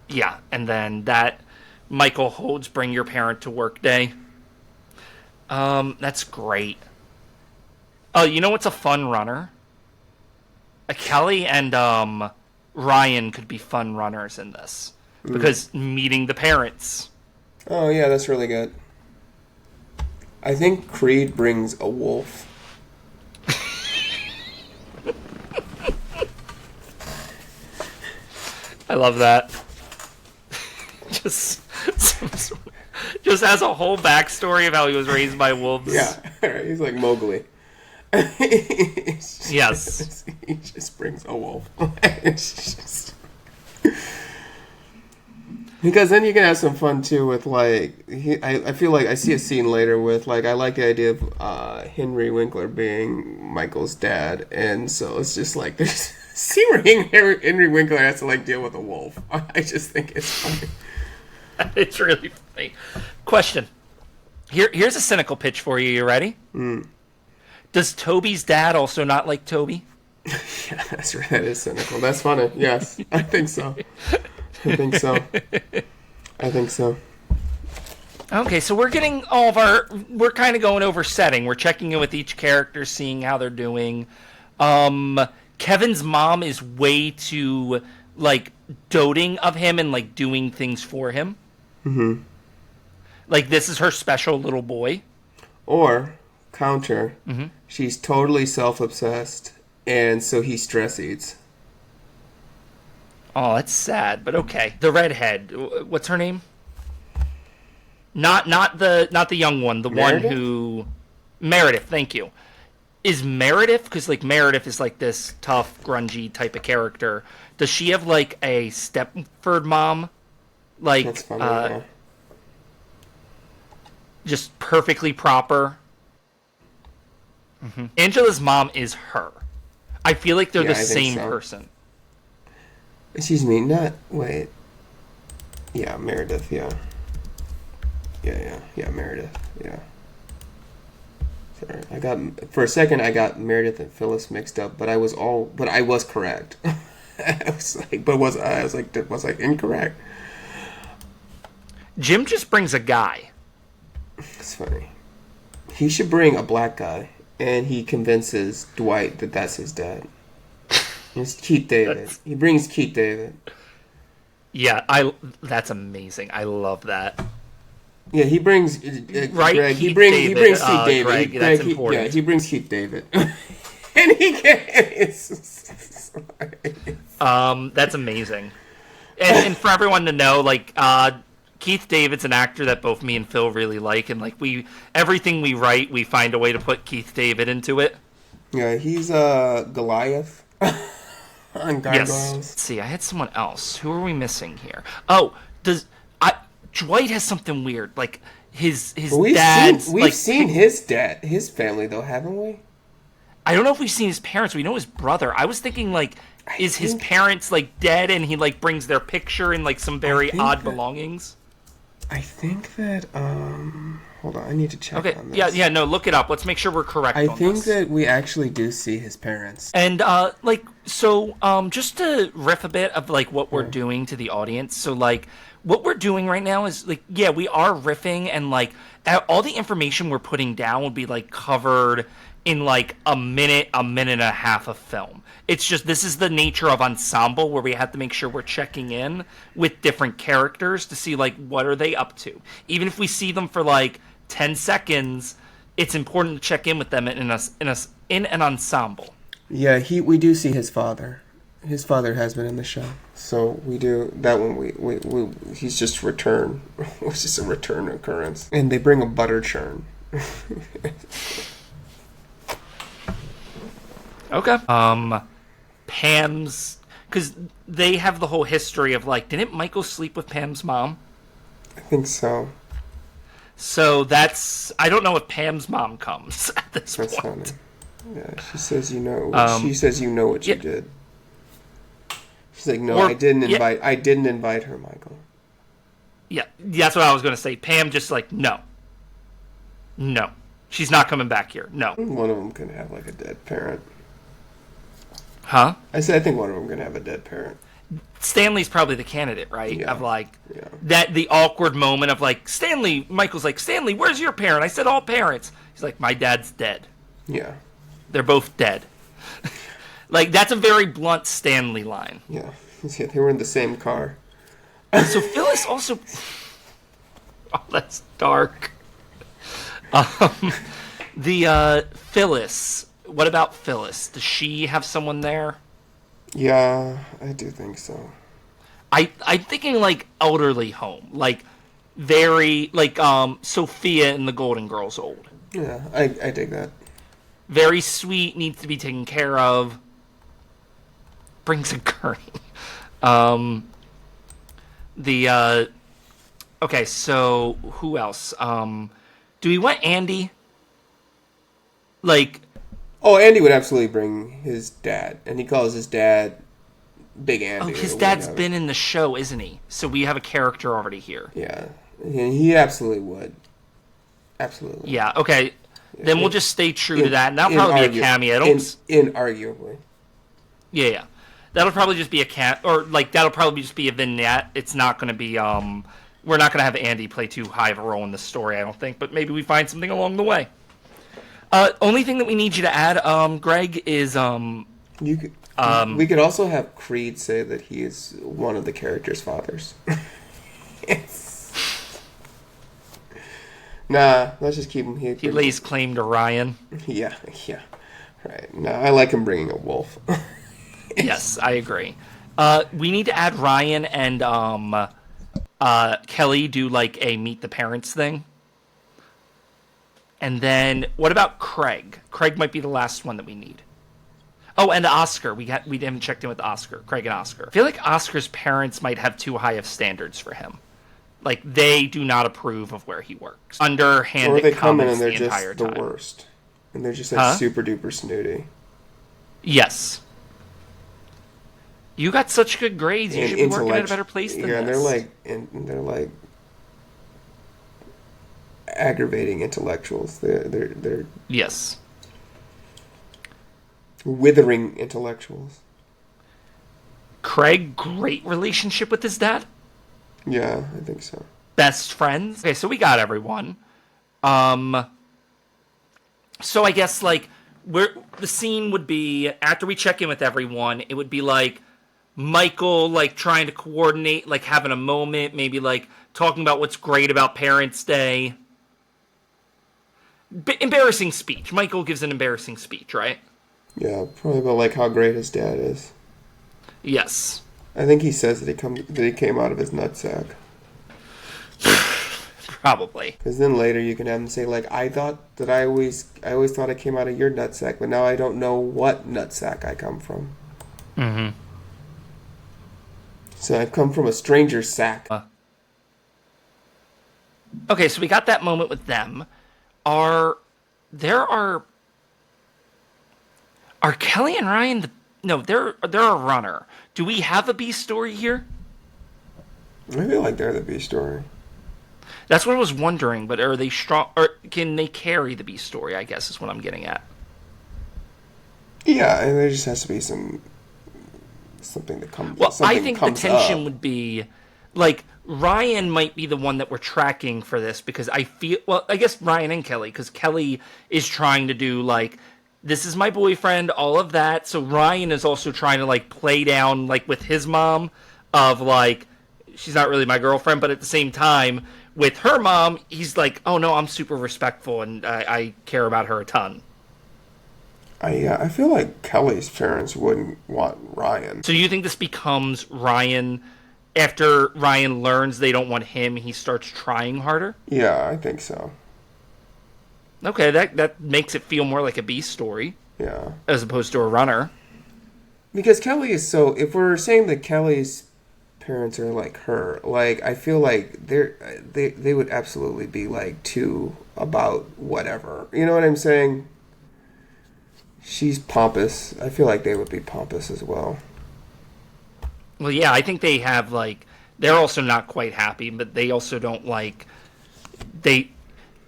yeah, and then that Michael holds bring your parent to work day. That's great. Oh, you know what's a fun runner? Kelly and Ryan could be fun runners in this because meeting the parents. Oh yeah, that's really good. I think Creed brings a wolf. I love that. Just Just has a whole backstory of how he was raised by wolves. Yeah, he's like Mowgli. Yes. He just brings a wolf. It's just... Because then you can have some fun too with like I feel like I see a scene later with like I like the idea of Henry Winkler being Michael's dad, and so it's just like there's a scene where Henry Winkler has to like deal with a wolf. I just think it's funny. It's really funny. Question. Here's a cynical pitch for you. You ready? Does Toby's dad also not like Toby? Yeah, that's right. That is cynical. That's funny. Yes, I think so. I think so. Okay, so we're getting all of we're kind of going over setting. We're checking in with each character, seeing how they're doing. Kevin's mom is way too, like, doting of him and, like, doing things for him. Mm-hmm. Like, this is her special little boy. Or, counter, she's totally self-obsessed, and so he stress eats. Oh, that's sad, but okay. The redhead, what's her name? Not the young one, the Meredith? one who Meredith. Thank you. Is Meredith, because like Meredith is like this tough, grungy type of character. Does she have like a Stepford mom? Like, That's funny. Yeah. just perfectly proper. Mm-hmm. Angela's mom is her. I feel like they're the same person. Excuse me, wait. Yeah, Meredith, yeah. Yeah, Meredith, yeah. Sorry, for a second I got Meredith and Phyllis mixed up, but I was correct. I was incorrect? Jim just brings a guy. It's funny. He should bring a black guy, and he convinces Dwight that that's his dad. It's Keith David. He brings Keith David. Yeah, that's amazing. I love that. Yeah, he brings right. Greg. He brings Keith David. Greg, that's important. He brings Keith David, and he gets. That's amazing. And for everyone to know, like Keith David's an actor that both me and Phil really like, and like everything we write, we find a way to put Keith David into it. Yeah, he's Goliath. On Gargoyles. Yes. Let's see, I had someone else. Who are we missing here? Oh, Dwight has something weird, like his dad's. We've seen his family though, haven't we? I don't know if we've seen his parents. We know his brother. I was thinking like, his parents like dead, and he like brings their picture and like some very odd belongings. I think that hold on, I need to check on this. Yeah, no, look it up. Let's make sure we're correct on this. I think that we actually do see his parents. And just to riff a bit of like what we're doing to the audience. So like what we're doing right now is like, yeah, we are riffing, and like all the information we're putting down would be like covered in like a minute and a half of film. It's just, this is the nature of ensemble, where we have to make sure we're checking in with different characters to see like what are they up to. Even if we see them for like 10 seconds, it's important to check in with them in an ensemble. Yeah, we do see his father. His father has been in the show, so we do that one. We he's just return. It's just a return occurrence, and they bring a butter churn. Okay. Pam's, because they have the whole history of like, didn't Michael sleep with Pam's mom? I think so. So I don't know if Pam's mom comes at this point. Funny. Yeah, she says you know what you did. She's like, no, I didn't invite her, Michael. Yeah, that's what I was going to say. Pam just like, no, she's not coming back here. No. One of them can have like a dead parent. Huh? I think one of them can have a dead parent. Stanley's probably the candidate, right? Yeah. Of like that the awkward moment of like Stanley. Michael's like, Stanley, where's your parent? I said all parents. He's like, my dad's dead. Yeah. They're both dead. Like, that's a very blunt Stanley line. Yeah. They were in the same car. So Phyllis also... Oh, that's dark. Phyllis. What about Phyllis? Does she have someone there? Yeah, I do think so. I'm thinking, like, elderly home. Like very like Sophia in the Golden Girls old. Yeah, I dig that. Very sweet, needs to be taken care of. Brings a gurney. Okay, so who else? Do we want Andy? Like, Oh, Andy would absolutely bring his dad, and he calls his dad Big Andy. his or dad's whatever. been in the show, isn't he? So we have a character already here. Yeah, he absolutely would. Absolutely. Yeah. Okay. Then we'll just stay true to that, and that'll probably be a cameo. Inarguably. Yeah. That'll probably just be or like that'll probably just be a vignette. It's not going to be we're not going to have Andy play too high of a role in the story, I don't think. But maybe we find something along the way. Only thing that we need you to add, Greg, is we could also have Creed say that he is one of the characters' fathers. Nah, let's just keep him here. He lays claim to Ryan. Yeah, right. No, I like him bringing a wolf. Yes, I agree. We need to add Ryan and Kelly do like a meet the parents thing. And then what about Craig? Craig might be the last one that we need. Oh, and Oscar. We haven't checked in with Oscar. Craig and Oscar. I feel like Oscar's parents might have too high of standards for him. Like they do not approve of where he works. Underhanded or they come in comments and they're the just entire the time. worst, and they're just like super duper snooty. Yes. You got such good grades. You should be working at a better place than this. Yeah, they're like aggravating intellectuals. They're yes. withering intellectuals. Craig, great relationship with his dad. Yeah, I think so. Best friends. Okay, so we got everyone. So I guess like the scene would be after we check in with everyone. It would be like Michael like trying to coordinate, like having a moment, maybe like talking about what's great about Parents' Day. Embarrassing speech. Michael gives an embarrassing speech, right? Yeah, probably about like how great his dad is. Yes. I think he says that he came out of his nutsack. Probably. Because then later you can have him say like, I always thought I came out of your nutsack, but now I don't know what nutsack I come from. Mm-hmm. So I've come from a stranger's sack. Okay, so we got that moment with them. Are Kelly and Ryan they're a runner. Do we have a B story here? I feel like they're the B story. That's what I was wondering, but are they strong or can they carry the B story, I guess is what I'm getting at. Yeah, and there just has to be something that comes. Well, I think the tension up. would be like Ryan might be the one that we're tracking for this because I guess Ryan and Kelly, because Kelly is trying to do like, this is my boyfriend, all of that. So Ryan is also trying to like play down like with his mom of like, she's not really my girlfriend, but at the same time with her mom, he's like, oh no, I'm super respectful and I care about her a ton. I feel like Kelly's parents wouldn't want Ryan. So do you think this becomes Ryan, after Ryan learns they don't want him, he starts trying harder? Yeah, I think so. Okay, that makes it feel more like a B story. Yeah. As opposed to a runner. Because Kelly is so... If we're saying that Kelly's parents are like her, like, I feel like they would absolutely be like too about whatever. You know what I'm saying? She's pompous. I feel like they would be pompous as well. Well, yeah, I think they have, like... They're also not quite happy, but they also don't, like...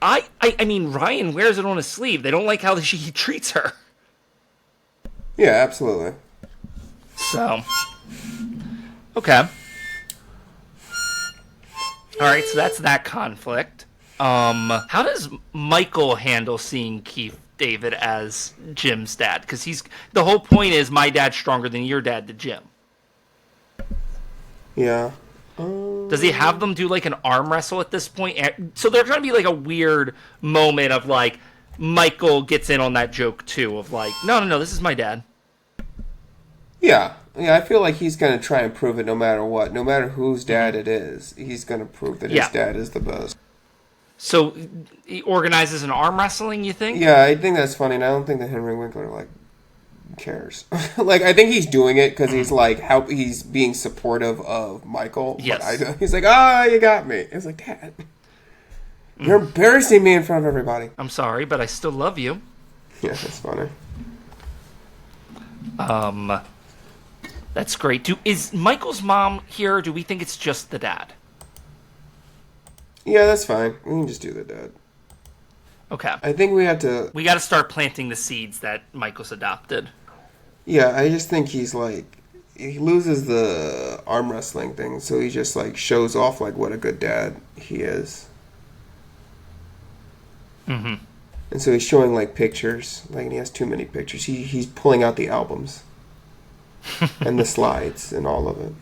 I mean, Ryan wears it on his sleeve. They don't like how he treats her. Yeah, absolutely. So... Okay. Alright, so that's that conflict. How does Michael handle seeing Keith David as Jim's dad? Because the whole point is my dad's stronger than your dad to Jim. Yeah. Does he have them do like an arm wrestle at this point? So there's going to be like a weird moment of like Michael gets in on that joke too of like, no, this is my dad. Yeah, Yeah, I feel like he's going to try and prove it no matter what. No matter whose dad it is, he's going to prove that his dad is the best. So he organizes an arm wrestling, you think? Yeah, I think that's funny, and I don't think that Henry Winkler, like, cares. Like, I think he's doing it because he's, like, he's being supportive of Michael. Yes. But he's like, you got me. It's like, Dad, you're embarrassing me in front of everybody. I'm sorry, but I still love you. Yeah, that's funny. That's great. Is Michael's mom here, or do we think it's just the dad? Yeah, that's fine. We can just do the dad. Okay. I think we have to... We got to start planting the seeds that Michael's adopted. Yeah, I just think he's like... He loses the arm wrestling thing, so he just like shows off like what a good dad he is. Mm-hmm. And so he's showing like pictures, like, and he has too many pictures. He's pulling out the albums and the slides and all of it.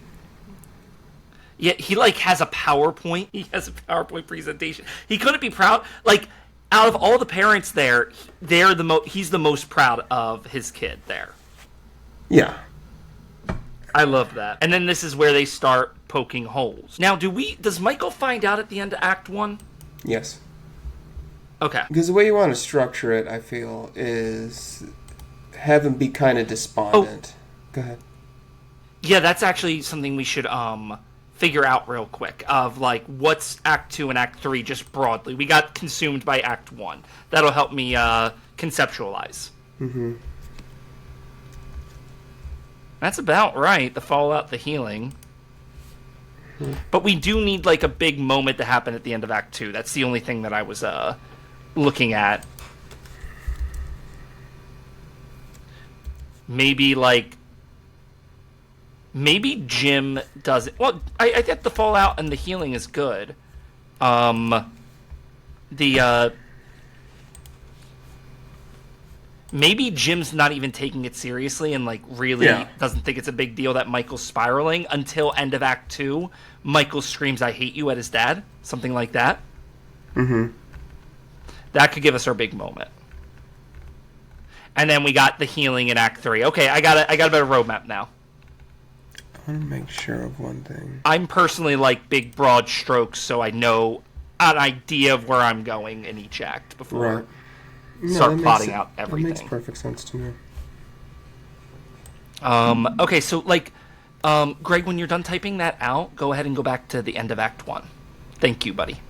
Yeah, he like has a PowerPoint. He has a PowerPoint presentation. He couldn't be proud. Like, out of all the parents there, he's the most proud of his kid there. Yeah. I love that. And then this is where they start poking holes. Now, does Michael find out at the end of Act 1? Yes. Okay. Because the way you want to structure it, I feel, is have him be kind of despondent. Go ahead. Yeah, that's actually something we should figure out real quick. Of like, what's Act 2 and Act 3 just broadly. We got consumed by Act 1. That'll help me conceptualize. Mm-hmm. That's about right. The fallout, the healing. Mm-hmm. But we do need like a big moment to happen at the end of Act 2. That's the only thing that I was looking at. Maybe Jim does it. Well, I think the fallout and the healing is good. Maybe Jim's not even taking it seriously and like really doesn't think it's a big deal that Michael's spiraling until end of Act 2. Michael screams, "I hate you" at his dad. Something like that. Mm-hmm. That could give us our big moment. And then we got the healing in Act 3. Okay, I got a better roadmap now. I want to make sure of one thing. I'm personally like big broad strokes, so I know an idea of where I'm going in each act before start plotting out everything. That makes perfect sense to me. Okay, so like, Greg, when you're done typing that out, go ahead and go back to the end of Act 1. Thank you, buddy.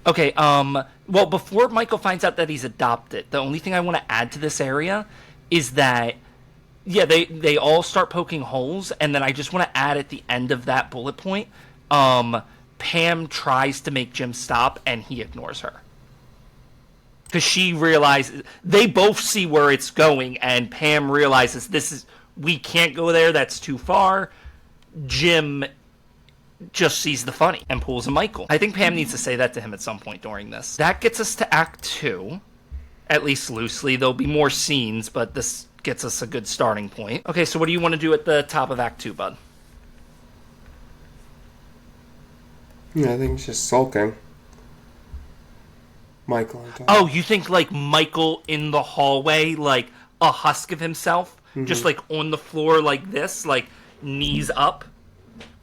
Okay, well, before Michael finds out that he's adopted, the only thing I want to add to this area is that, yeah, they all start poking holes, and then I just want to add at the end of that bullet point, Pam tries to make Jim stop, and he ignores her. Because she realizes, they both see where it's going, and Pam realizes we can't go there, that's too far. Jim just sees the funny and pulls a Michael. I think Pam needs to say that to him at some point during this. That gets us to Act 2, at least loosely. There'll be more scenes, but this gets us a good starting point. Okay, so what do you want to do at the top of Act 2, bud? Yeah, I think he's just sulking. Michael. Oh, you think like Michael in the hallway, like a husk of himself, just like on the floor like this, like knees up?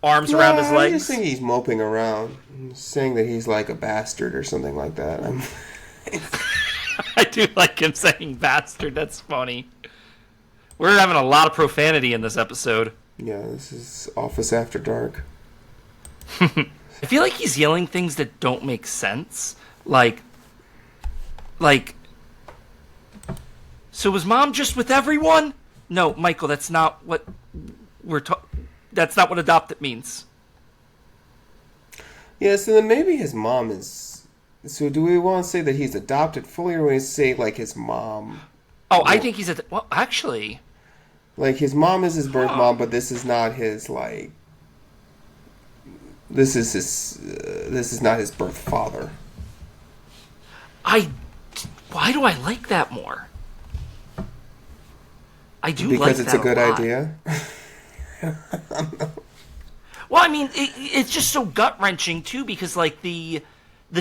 Arms around his legs? I just think he's moping around, saying that he's like a bastard or something like that. I do like him saying bastard. That's funny. We're having a lot of profanity in this episode. Yeah, this is Office After Dark. I feel like he's yelling things that don't make sense. Like, so was Mom just with everyone? No, Michael, that's not what we're talking. That's not what adopted means. Yeah, so then maybe his mom is... So do we want to say that he's adopted fully, or we say, like, his mom... Oh, I think he's... Well, actually... Like, his mom is his birth mom, but this is not his, like... This is not his birth father. Why do I like that more? I do like Because it's that a good lot. idea. Well, I mean, it's just so gut wrenching too, because like the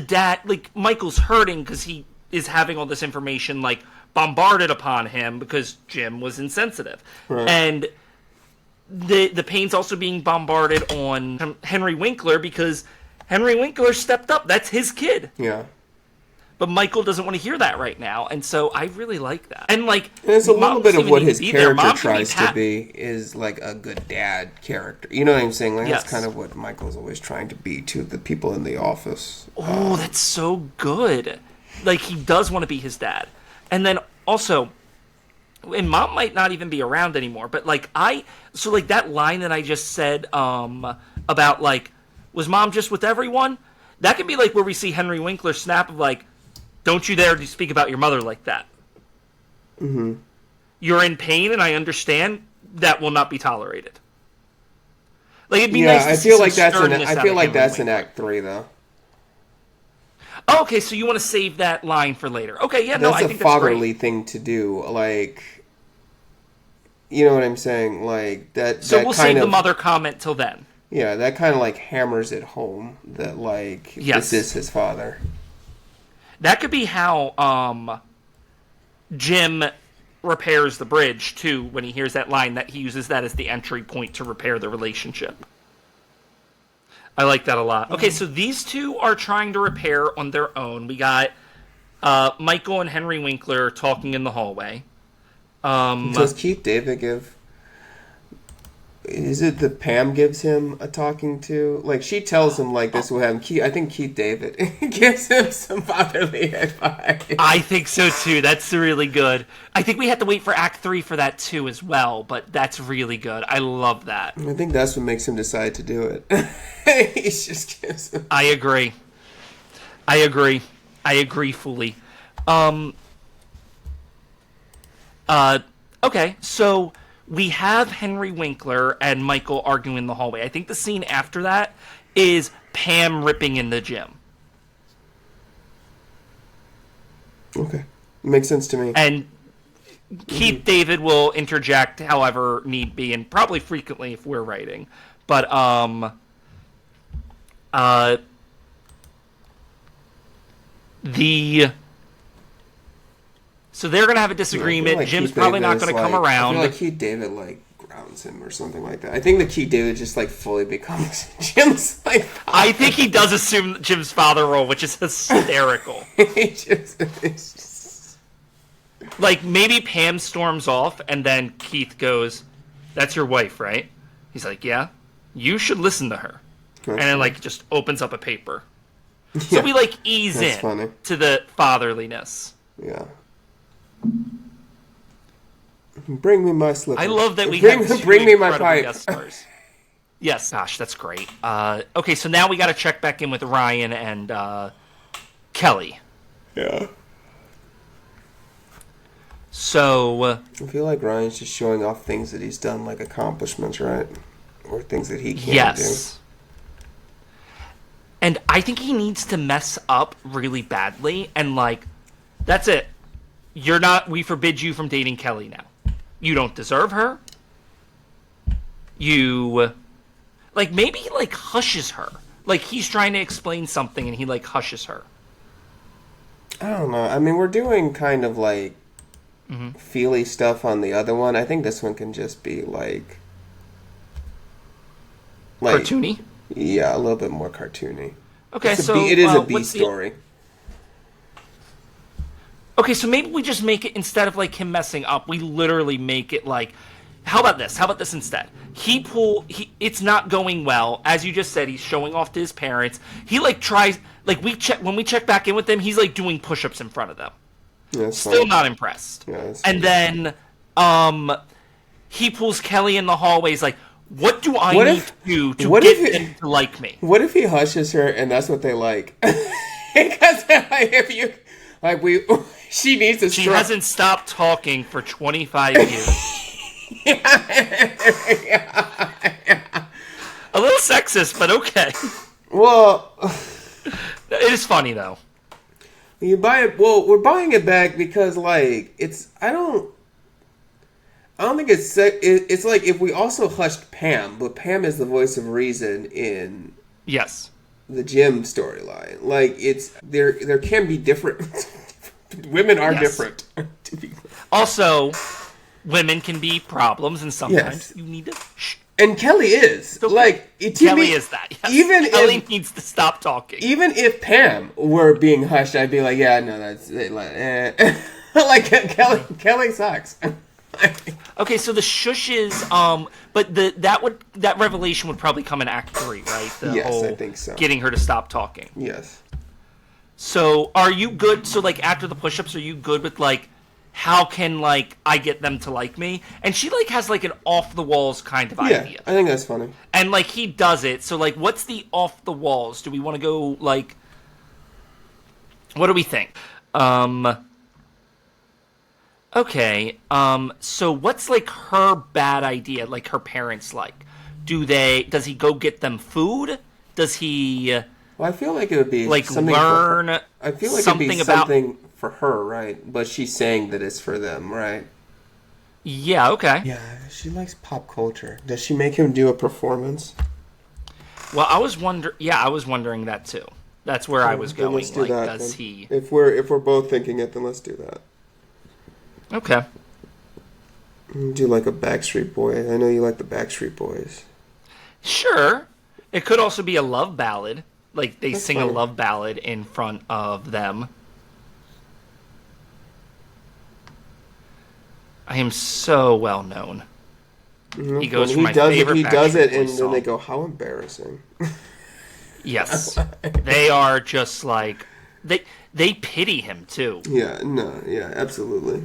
dad, like Michael's hurting because he is having all this information like bombarded upon him because Jim was insensitive, Right. and the pain's also being bombarded on Henry Winkler because Henry Winkler stepped up. That's his kid. Yeah. But Michael doesn't want to hear that right now, and so I really like that. And like, And it's a little Mom bit doesn't of even what need his to be there. character Mom can tries to pat- be is like a good dad character. You know what I'm saying? Like Yes. that's kind of what Michael's always trying to be to the people in the office. Oh, that's so good. Like, he does want to be his dad. And then also, and Mom might not even be around anymore, but like so like that line that I just said about like, was Mom just with everyone? That can be like where we see Henry Winkler snap of like, don't you dare speak about your mother like that. Mm-hmm. You're in pain, and I understand that will not be tolerated. Like, it'd be nice to see some sternness I out feel of like Henry that's in Winkler. Act 3 though. Oh, okay, so you want to save that line for later. Okay, yeah, no, That's I a think that's great. fatherly thing to do. Like, you know what I'm saying? Like that. So that we'll kind save the of, mother comment till then. Yeah, that kind of like hammers it home that like Yes. this is his father. That could be how Jim repairs the bridge, too, when he hears that line, that he uses that as the entry point to repair the relationship. I like that a lot. Okay, so these two are trying to repair on their own. We got Michael and Henry Winkler talking in the hallway. Does Keith David give? Is it that Pam gives him a talking to? Like she tells him like this will happen. I think Keith David gives him some fatherly advice. I think so too. That's really good. I think we have to wait for Act 3 for that too as well, but that's really good. I love that. I think that's what makes him decide to do it. He just gives him. I agree. I agree fully. Okay, so we have Henry Winkler and Michael arguing in the hallway. I think the scene after that is Pam ripping in the gym. Okay, makes sense to me. And Keith David will interject however need be, and probably frequently if we're writing. But so they're gonna have a disagreement. Like Jim's Keith probably not David's gonna come like, I around. feel like Keith David like grounds him or something like that. I think that Keith David just like fully becomes Jim's like. I think he does assume Jim's father role, which is hysterical. it's just... Like, maybe Pam storms off, and then Keith goes, "That's your wife, right?" He's like, "Yeah." "You should listen to her." And then, like, just opens up a paper. So we, like, ease That's in funny. to the fatherliness. Yeah. Bring me my slippers. I love that we bring, have two bring me my incredible pipe. guest stars. Yes, gosh, that's great. Okay, so now we got to check back in with Ryan and Kelly. Yeah. So I feel like Ryan's just showing off things that he's done, like accomplishments, right? Or things that he can't yes. And I think he needs to mess up really badly, and like, that's it. You're not. We forbid you from dating Kelly now. You don't deserve her. You, like, maybe he, like, hushes her. Like, he's trying to explain something, and he, like, hushes her. do. I don't know. I mean, we're doing kind of like feely stuff on the other one. I think this one can just be like Cartoony? Yeah, a little bit more cartoony. Okay, It so... is a B what's the- story. Okay, so maybe we just make it, instead of, like, him messing up, we literally make it, like... How about this? How about this instead? It's not going well. As you just said, he's showing off to his parents. He, like, tries... Like, when we check back in with him, he's, like, doing push-ups in front of them. Yeah, that's Still fine. not impressed. Yeah, that's And fine. then, he pulls Kelly in the hallway. He's like, "What do I What need if- to do to what get if it- them to like me?" What if he hushes her and that's what they like? Because like, if you like she needs to. She hasn't stopped talking for 25 years. A little sexist, but okay. Well, It is funny though. you buy it. Well, we're buying it back because like it's. I I don't think it's like if we also hushed Pam, but Pam is the voice of reason in Yes. the Jim storyline. Like it's there can be different. Women are Yes. different. To be clear. Also, women can be problems, and sometimes Yes. you need to shh. And Kelly is like Kelly is that. Yes. Even Kelly if needs to stop talking. even if Pam were being hushed, I'd be like, yeah, no, that's like Kelly sucks. Okay, so the shushes, but that revelation would probably come in Act 3, right? The Yes, whole I think so. getting her to stop talking. Yes. So, are you good? So, like, after the push-ups, are you good with, like, how can, like, I get them to like me? And she, like, has, like, an off-the-walls kind of Yeah, idea. I think that's funny. And, like, he does it. So, like, what's the off-the-walls? Do we want to go, like... What do we think? Okay, so what's, like, her bad idea, like, her parents like? Does he go get them food? Does he... Well, I feel like it would be like something learn I feel like something it'd be about something for her, right? But she's saying that it's for them, right? yeah, okay. Yeah, she likes pop culture. Does she make him do a performance? Well, I was wondering that too. That's where I was Then going. let's do Like, that, does then. he? If we're both thinking it, then let's do that. Okay. Do like a Backstreet Boy. I know you like the Backstreet Boys. Sure. It could also be a love ballad. Like, they That's sing fine. a love ballad in front of them. I am so well known. Mm-hmm. He goes When for my does favorite He does Backstreet it, Boys and then song. they go, "How embarrassing!" Yes. They are just like they pity him too. Yeah, no, yeah, absolutely.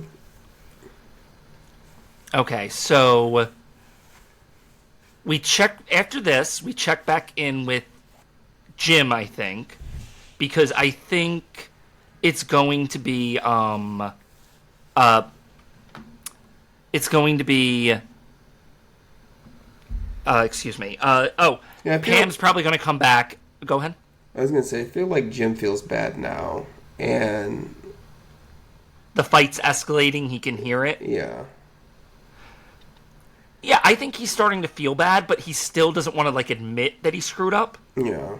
Okay, so we check after this, we check back in with Jim, I think, because I think it's going to be excuse me. Yeah, Pam's probably going to come back. Go ahead. I was gonna say, I feel like Jim feels bad now, and The fight's escalating. He can hear it. yeah, Yeah, I think he's starting to feel bad, but he still doesn't want to, like, admit that he screwed up. yeah.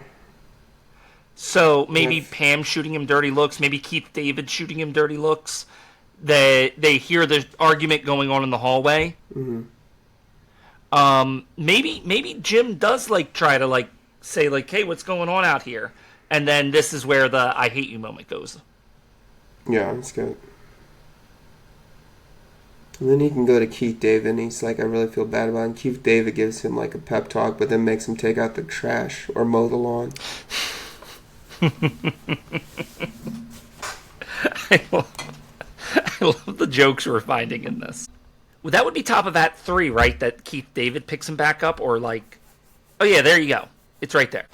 So maybe Yes. Pam shooting him dirty looks, maybe Keith David shooting him dirty looks. They hear the argument going on in the hallway. Mm-hmm. Maybe Jim does, like, try to, like, say, like, hey, what's going on out here? And then this is where the I hate you moment goes. Yeah, it's good. And then he can go to Keith David, and he's like, I really feel bad about him. Keith David gives him, like, a pep talk, but then makes him take out the trash or mow the lawn. I love the jokes we're finding in this. Well, that would be top of Act 3, right? That Keith David picks him back up, or like... Oh, yeah, there you go. It's right there.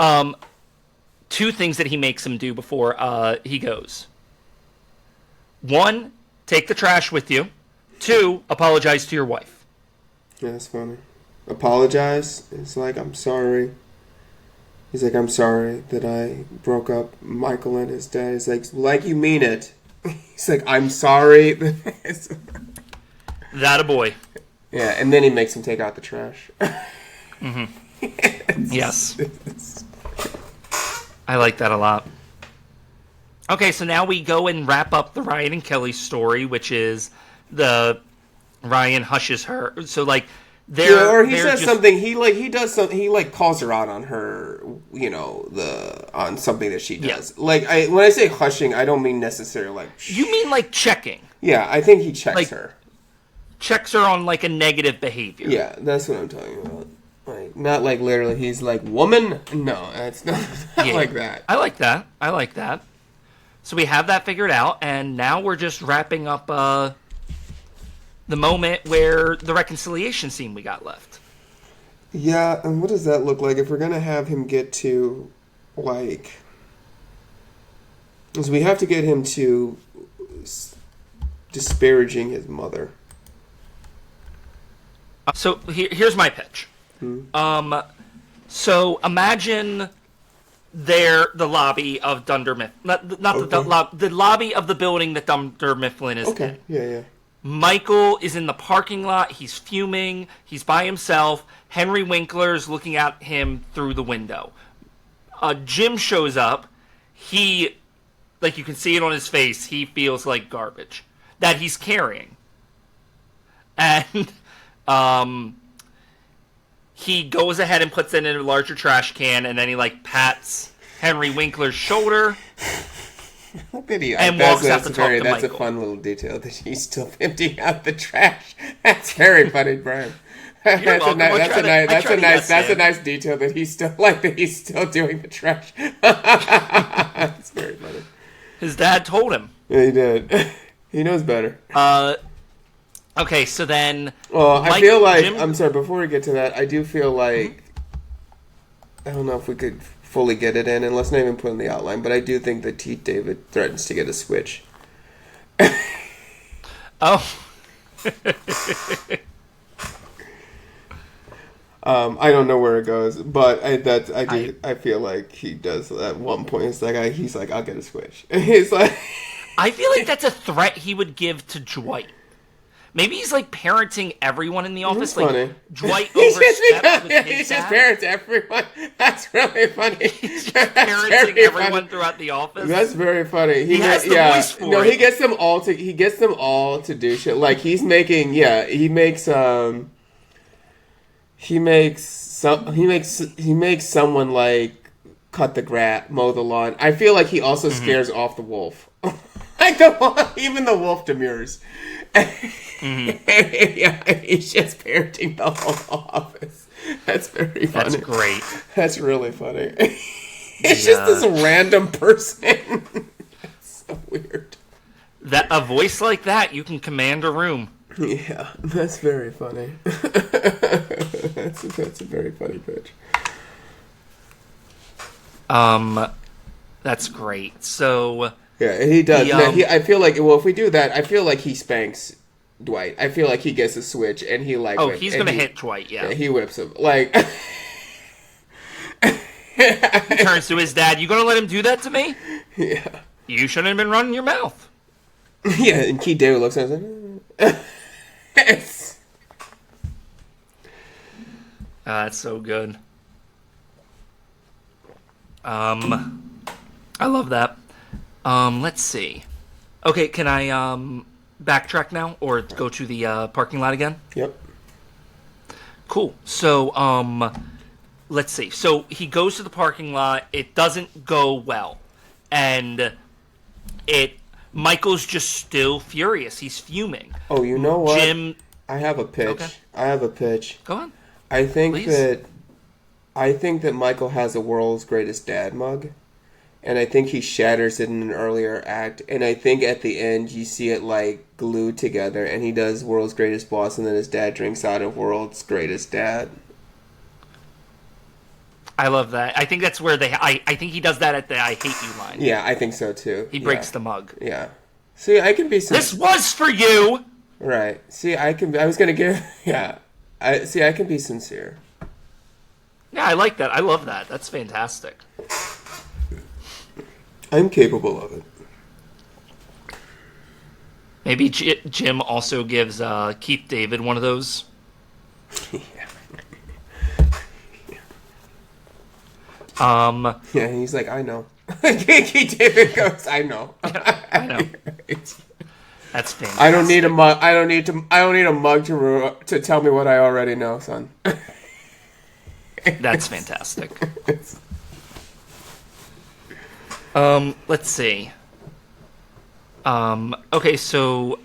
Two things that he makes him do before he goes. One, take the trash with you. Two, apologize to your wife. Yeah, that's funny. Apologize. It's like, I'm sorry. He's like, I'm sorry that I broke up Michael and his dad. He's like you mean it. He's like, I'm sorry. That a boy. Yeah, and then he makes him take out the trash. Mm-hmm. Yes. I like that a lot. Okay, so now we go and wrap up the Ryan and Kelly story, which is the Ryan hushes her. So, like, or he says something. He does something. He like calls her out on her, on something that she does. Yeah. Like when I say hushing, I don't mean necessarily like. You mean like checking? Yeah, I think he checks like, her. Checks her on like a negative behavior. Yeah, that's what I'm talking about. Like not like literally. He's like woman. No, it's not like that. I like that. So we have that figured out, and now we're just wrapping up the moment where the reconciliation scene we got left. Yeah, and what does that look like if we're gonna have him get to, like... Because we have to get him to disparaging his mother. So here's my pitch. So imagine the lobby of Dunder Mifflin. Not the lobby of the building that Dunder Mifflin is in. Okay, yeah. Michael is in the parking lot. He's fuming. He's by himself. Henry Winkler's looking at him through the window. Jim shows up. He, like you can see it on his face, he feels like garbage that he's carrying. And he goes ahead and puts it in a larger trash can, and then he like pats Henry Winkler's shoulder. And walks out to talk to Michael. That's a fun little detail that he's still emptying out the trash. That's very funny, Brian. That's a nice detail that he's still doing the trash. That's very funny. His dad told him. Yeah, he did. He knows better. Okay, so then. Well, I feel like I'm sorry. Before we get to that, I do feel like I don't know if we could fully get it in, and let's not even put in the outline. But I do think that T. David threatens to get a switch. Oh. I don't know where it goes, but I feel like he does at one point. It's like he's like, I'll get a switch. He's like, I feel like that's a threat he would give to Dwight. Maybe he's like parenting everyone in the office. Like funny. Dwight overstepped with his he just dad. parents everyone. That's really funny. He's just parenting everyone throughout the office. That's very funny. He has the voice for it. He gets them all to do shit. Like he makes someone like cut the grass, mow the lawn. I feel like he also scares off the wolf. Like even the wolf demurs. Yeah, he's just parenting the whole office. That's very funny. That's great. That's really funny. It's just this random person. It's so weird. That a voice like that, you can command a room. Yeah, that's very funny. That's a very funny pitch. That's great. So yeah, he does. I feel like if we do that, I feel like he spanks Dwight. I feel like he gets a switch and he like. Oh, he's gonna hit Dwight. Yeah, he whips him like. He turns to his dad. You gonna let him do that to me? Yeah. You shouldn't have been running your mouth. Yeah, and Keith David looks at him. That's so good. I love that. Let's see. Okay, can I backtrack now or go to the parking lot again? Yep. Cool. So let's see. So he goes to the parking lot. It doesn't go well, and Michael's just still furious. He's fuming. Oh, you know what? Jim, I have a pitch. Okay. Go on. I think that Michael has a world's greatest dad mug, and I think he shatters it in an earlier act, and I think at the end you see it like glued together, and he does world's greatest boss, and then his dad drinks out of world's greatest dad. I love that. I think that's where I think he does that at the "I hate you" line. Yeah, I think so too. He breaks the mug. Yeah. See, I can be. This was for you. Right. See, I was gonna give. Yeah. I can be sincere. Yeah, I like that. I love that. That's fantastic. I'm capable of it. Maybe Jim also gives Keith David one of those. Yeah. Yeah, he's like, I know. Keith David goes, I know. Yeah, I know. That's fantastic. I don't need a mug. I don't need a mug to tell me what I already know, son. That's fantastic. Let's see. Okay, so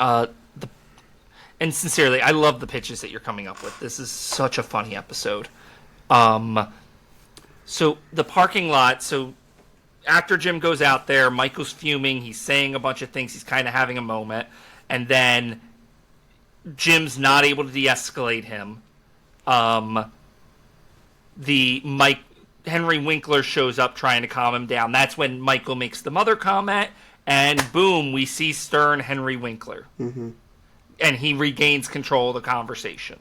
and sincerely, I love the pitches that you're coming up with. This is such a funny episode. So the parking lot. So after Jim goes out there, Michael's fuming. He's saying a bunch of things. He's kind of having a moment, and then Jim's not able to de-escalate him. Henry Winkler shows up trying to calm him down. That's when Michael makes the mother comment, and boom, we see stern Henry Winkler. Mm-hmm. And he regains control of the conversation.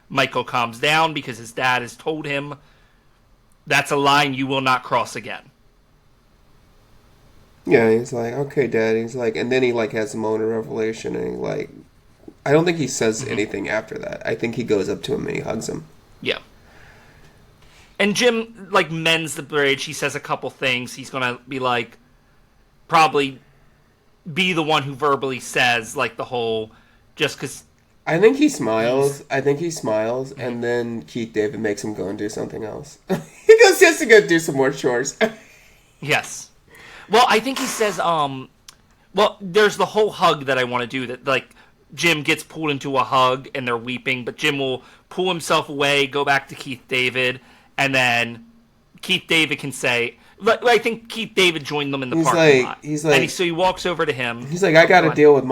Michael calms down because his dad has told him, that's a line you will not cross again. Yeah, he's like, okay, Dad. He's like, and then he like has a moment of revelation, and he like, I don't think he says anything after that. I think he goes up to him and he hugs him. Yeah. And Jim, like, mends the bridge. He says a couple things. He's going to be, like, probably be the one who verbally says, like, the whole, just because... I think he smiles. And then Keith David makes him go and do something else. He goes just to go do some more chores. Yes. Well, I think he says, well, there's the whole hug that I want to do that, like, Jim gets pulled into a hug and they're weeping, but Jim will pull himself away, go back to Keith David, and then Keith David can say, I think Keith David joined them in the parking lot. So he walks over to him. He's like, I got to deal with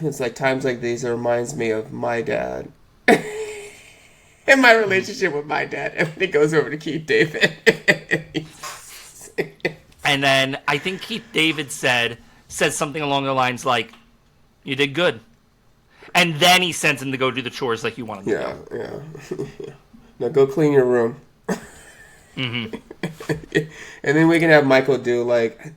it's like times like these, it reminds me of my dad. And my relationship with my dad. And then he goes over to Keith David. And then I think Keith David says something along the lines like, you did good. And then he sends him to go do the chores like you want him to do. Yeah. Now go clean your room. Mm-hmm. And then we can have Michael do, like,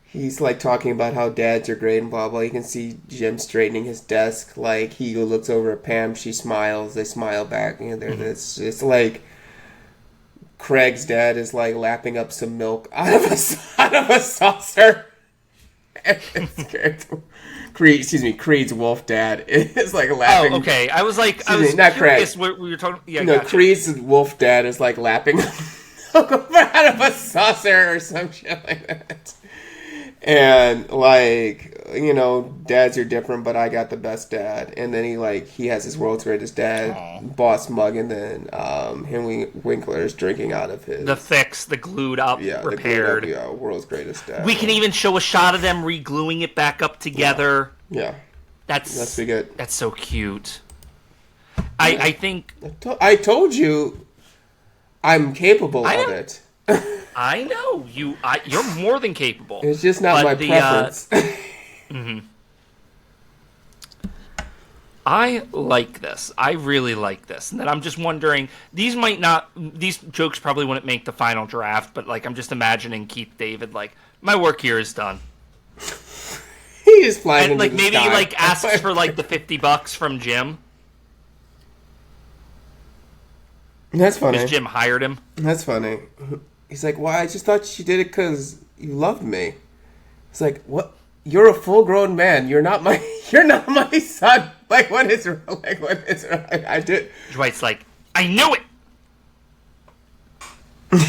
he's, like, talking about how dads are great and blah, blah. You can see Jim straightening his desk. Like, he looks over at Pam. She smiles. They smile back. You know, it's like Craig's dad is, like, lapping up some milk out of a saucer. Creed's wolf dad is like laughing. Oh, okay. I was like, not Craig. We were talking. Yeah, no, gotcha. Creed's wolf dad is like lapping out of a saucer or some shit like that. And like, you know, dads are different, but I got the best dad. And then he has his world's greatest dad, Boss Mug, and then Henry Winkler is drinking out of his the glued up, repaired. World's greatest dad. We can even show a shot of them re-gluing it back up together. Yeah. That's be good. That's so cute. I think I told you I'm capable of it. I know you're more than capable. It's just not my preference. Mm-hmm. I like this. I really like this. And then I'm just wondering, these jokes probably wouldn't make the final draft, but like I'm just imagining Keith David like, my work here is done. He just flies and into like the maybe sky. he like asks for like the $50 from Jim. That's funny. Because Jim hired him. That's funny. He's like, well, I just thought you did it because you loved me. It's like, what? You're a full-grown man. You're not my son. Like, what is I did. Dwight's like, I knew it.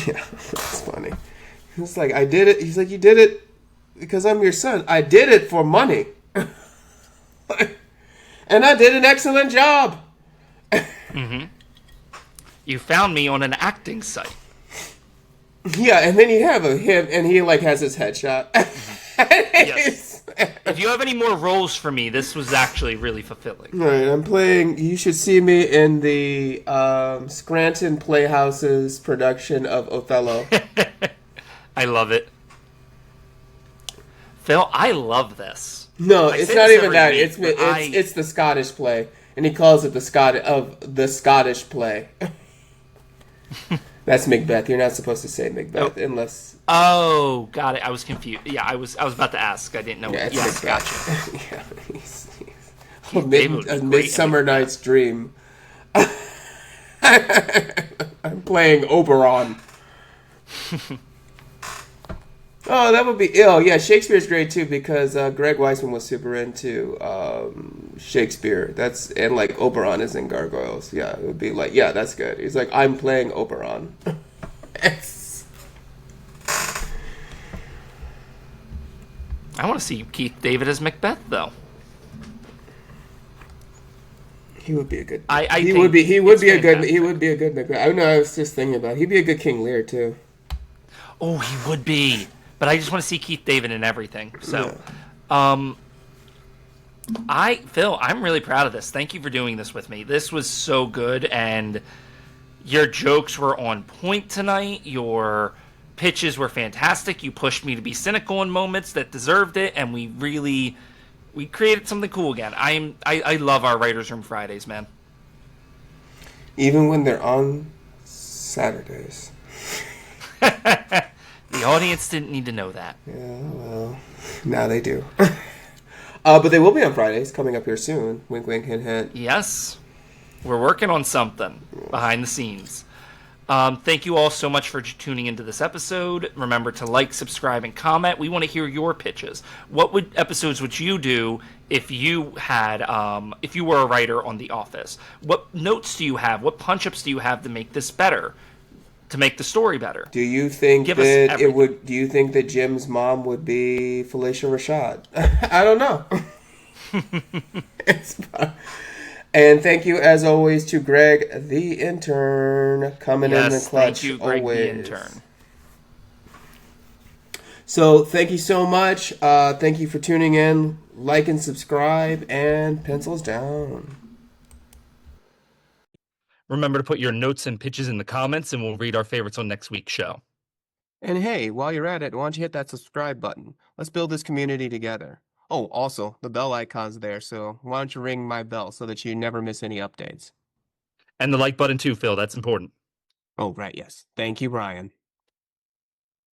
Yeah, that's funny. He's like, I did it. He's like, you did it because I'm your son. I did it for money. And I did an excellent job. Mm-hmm. You found me on an acting site. Yeah, and then you have him, and he like has his headshot. Yes. If you have any more roles for me, this was actually really fulfilling. All right, I'm playing. You should see me in the Scranton Playhouse's production of Othello. I love it, Phil. I love this. No, it's not even that. It's the Scottish play, and he calls it the Scottish play. That's Macbeth. You're not supposed to say Macbeth unless. Oh, got it. I was confused. Yeah, I was about to ask. I didn't know. Yeah, yes, gotcha. Yeah, a Midsummer Night's Dream. I'm playing Oberon. Oh, that would be ill. Yeah, Shakespeare's great too because Greg Weisman was super into Shakespeare. And like Oberon is in Gargoyles. Yeah, it would be like, yeah, that's good. He's like, I'm playing Oberon. Yes. I want to see Keith David as Macbeth though. He would be a good. He would be a good Macbeth. I know. I was just thinking about. He'd be a good King Lear too. Oh, he would be. But I just want to see Keith David in everything. So, Phil, I'm really proud of this. Thank you for doing this with me. This was so good, and your jokes were on point tonight. Your pitches were fantastic. You pushed me to be cynical in moments that deserved it, and we created something cool again. I love our Writers Room Fridays, man. Even when they're on Saturdays. The audience didn't need to know that. Yeah, well, now they do. But they will be on Fridays, coming up here soon. Wink, wink, hint, hint. Yes, we're working on something behind the scenes. Thank you all so much for tuning into this episode. Remember to like, subscribe, and comment. We want to hear your pitches. What episodes would you do if you had if you were a writer on The Office? What notes do you have? What punch ups do you have to make this better? To make the story better? Do you think Give us that it everything. would? Do you think that Jim's mom would be Felicia Rashad? I don't know. It's fun. And thank you, as always, to Greg, the intern, coming in the Yes, clutch. thank you, Greg always. the intern. So thank you so much. Thank you for tuning in. Like and subscribe, and pencils down. Remember to put your notes and pitches in the comments, and we'll read our favorites on next week's show. And hey, while you're at it, why don't you hit that subscribe button? Let's build this community together. Oh, also, the bell icon's there, so why don't you ring my bell so that you never miss any updates? And the like button too, Phil. That's important. Oh, right, yes. Thank you, Brian.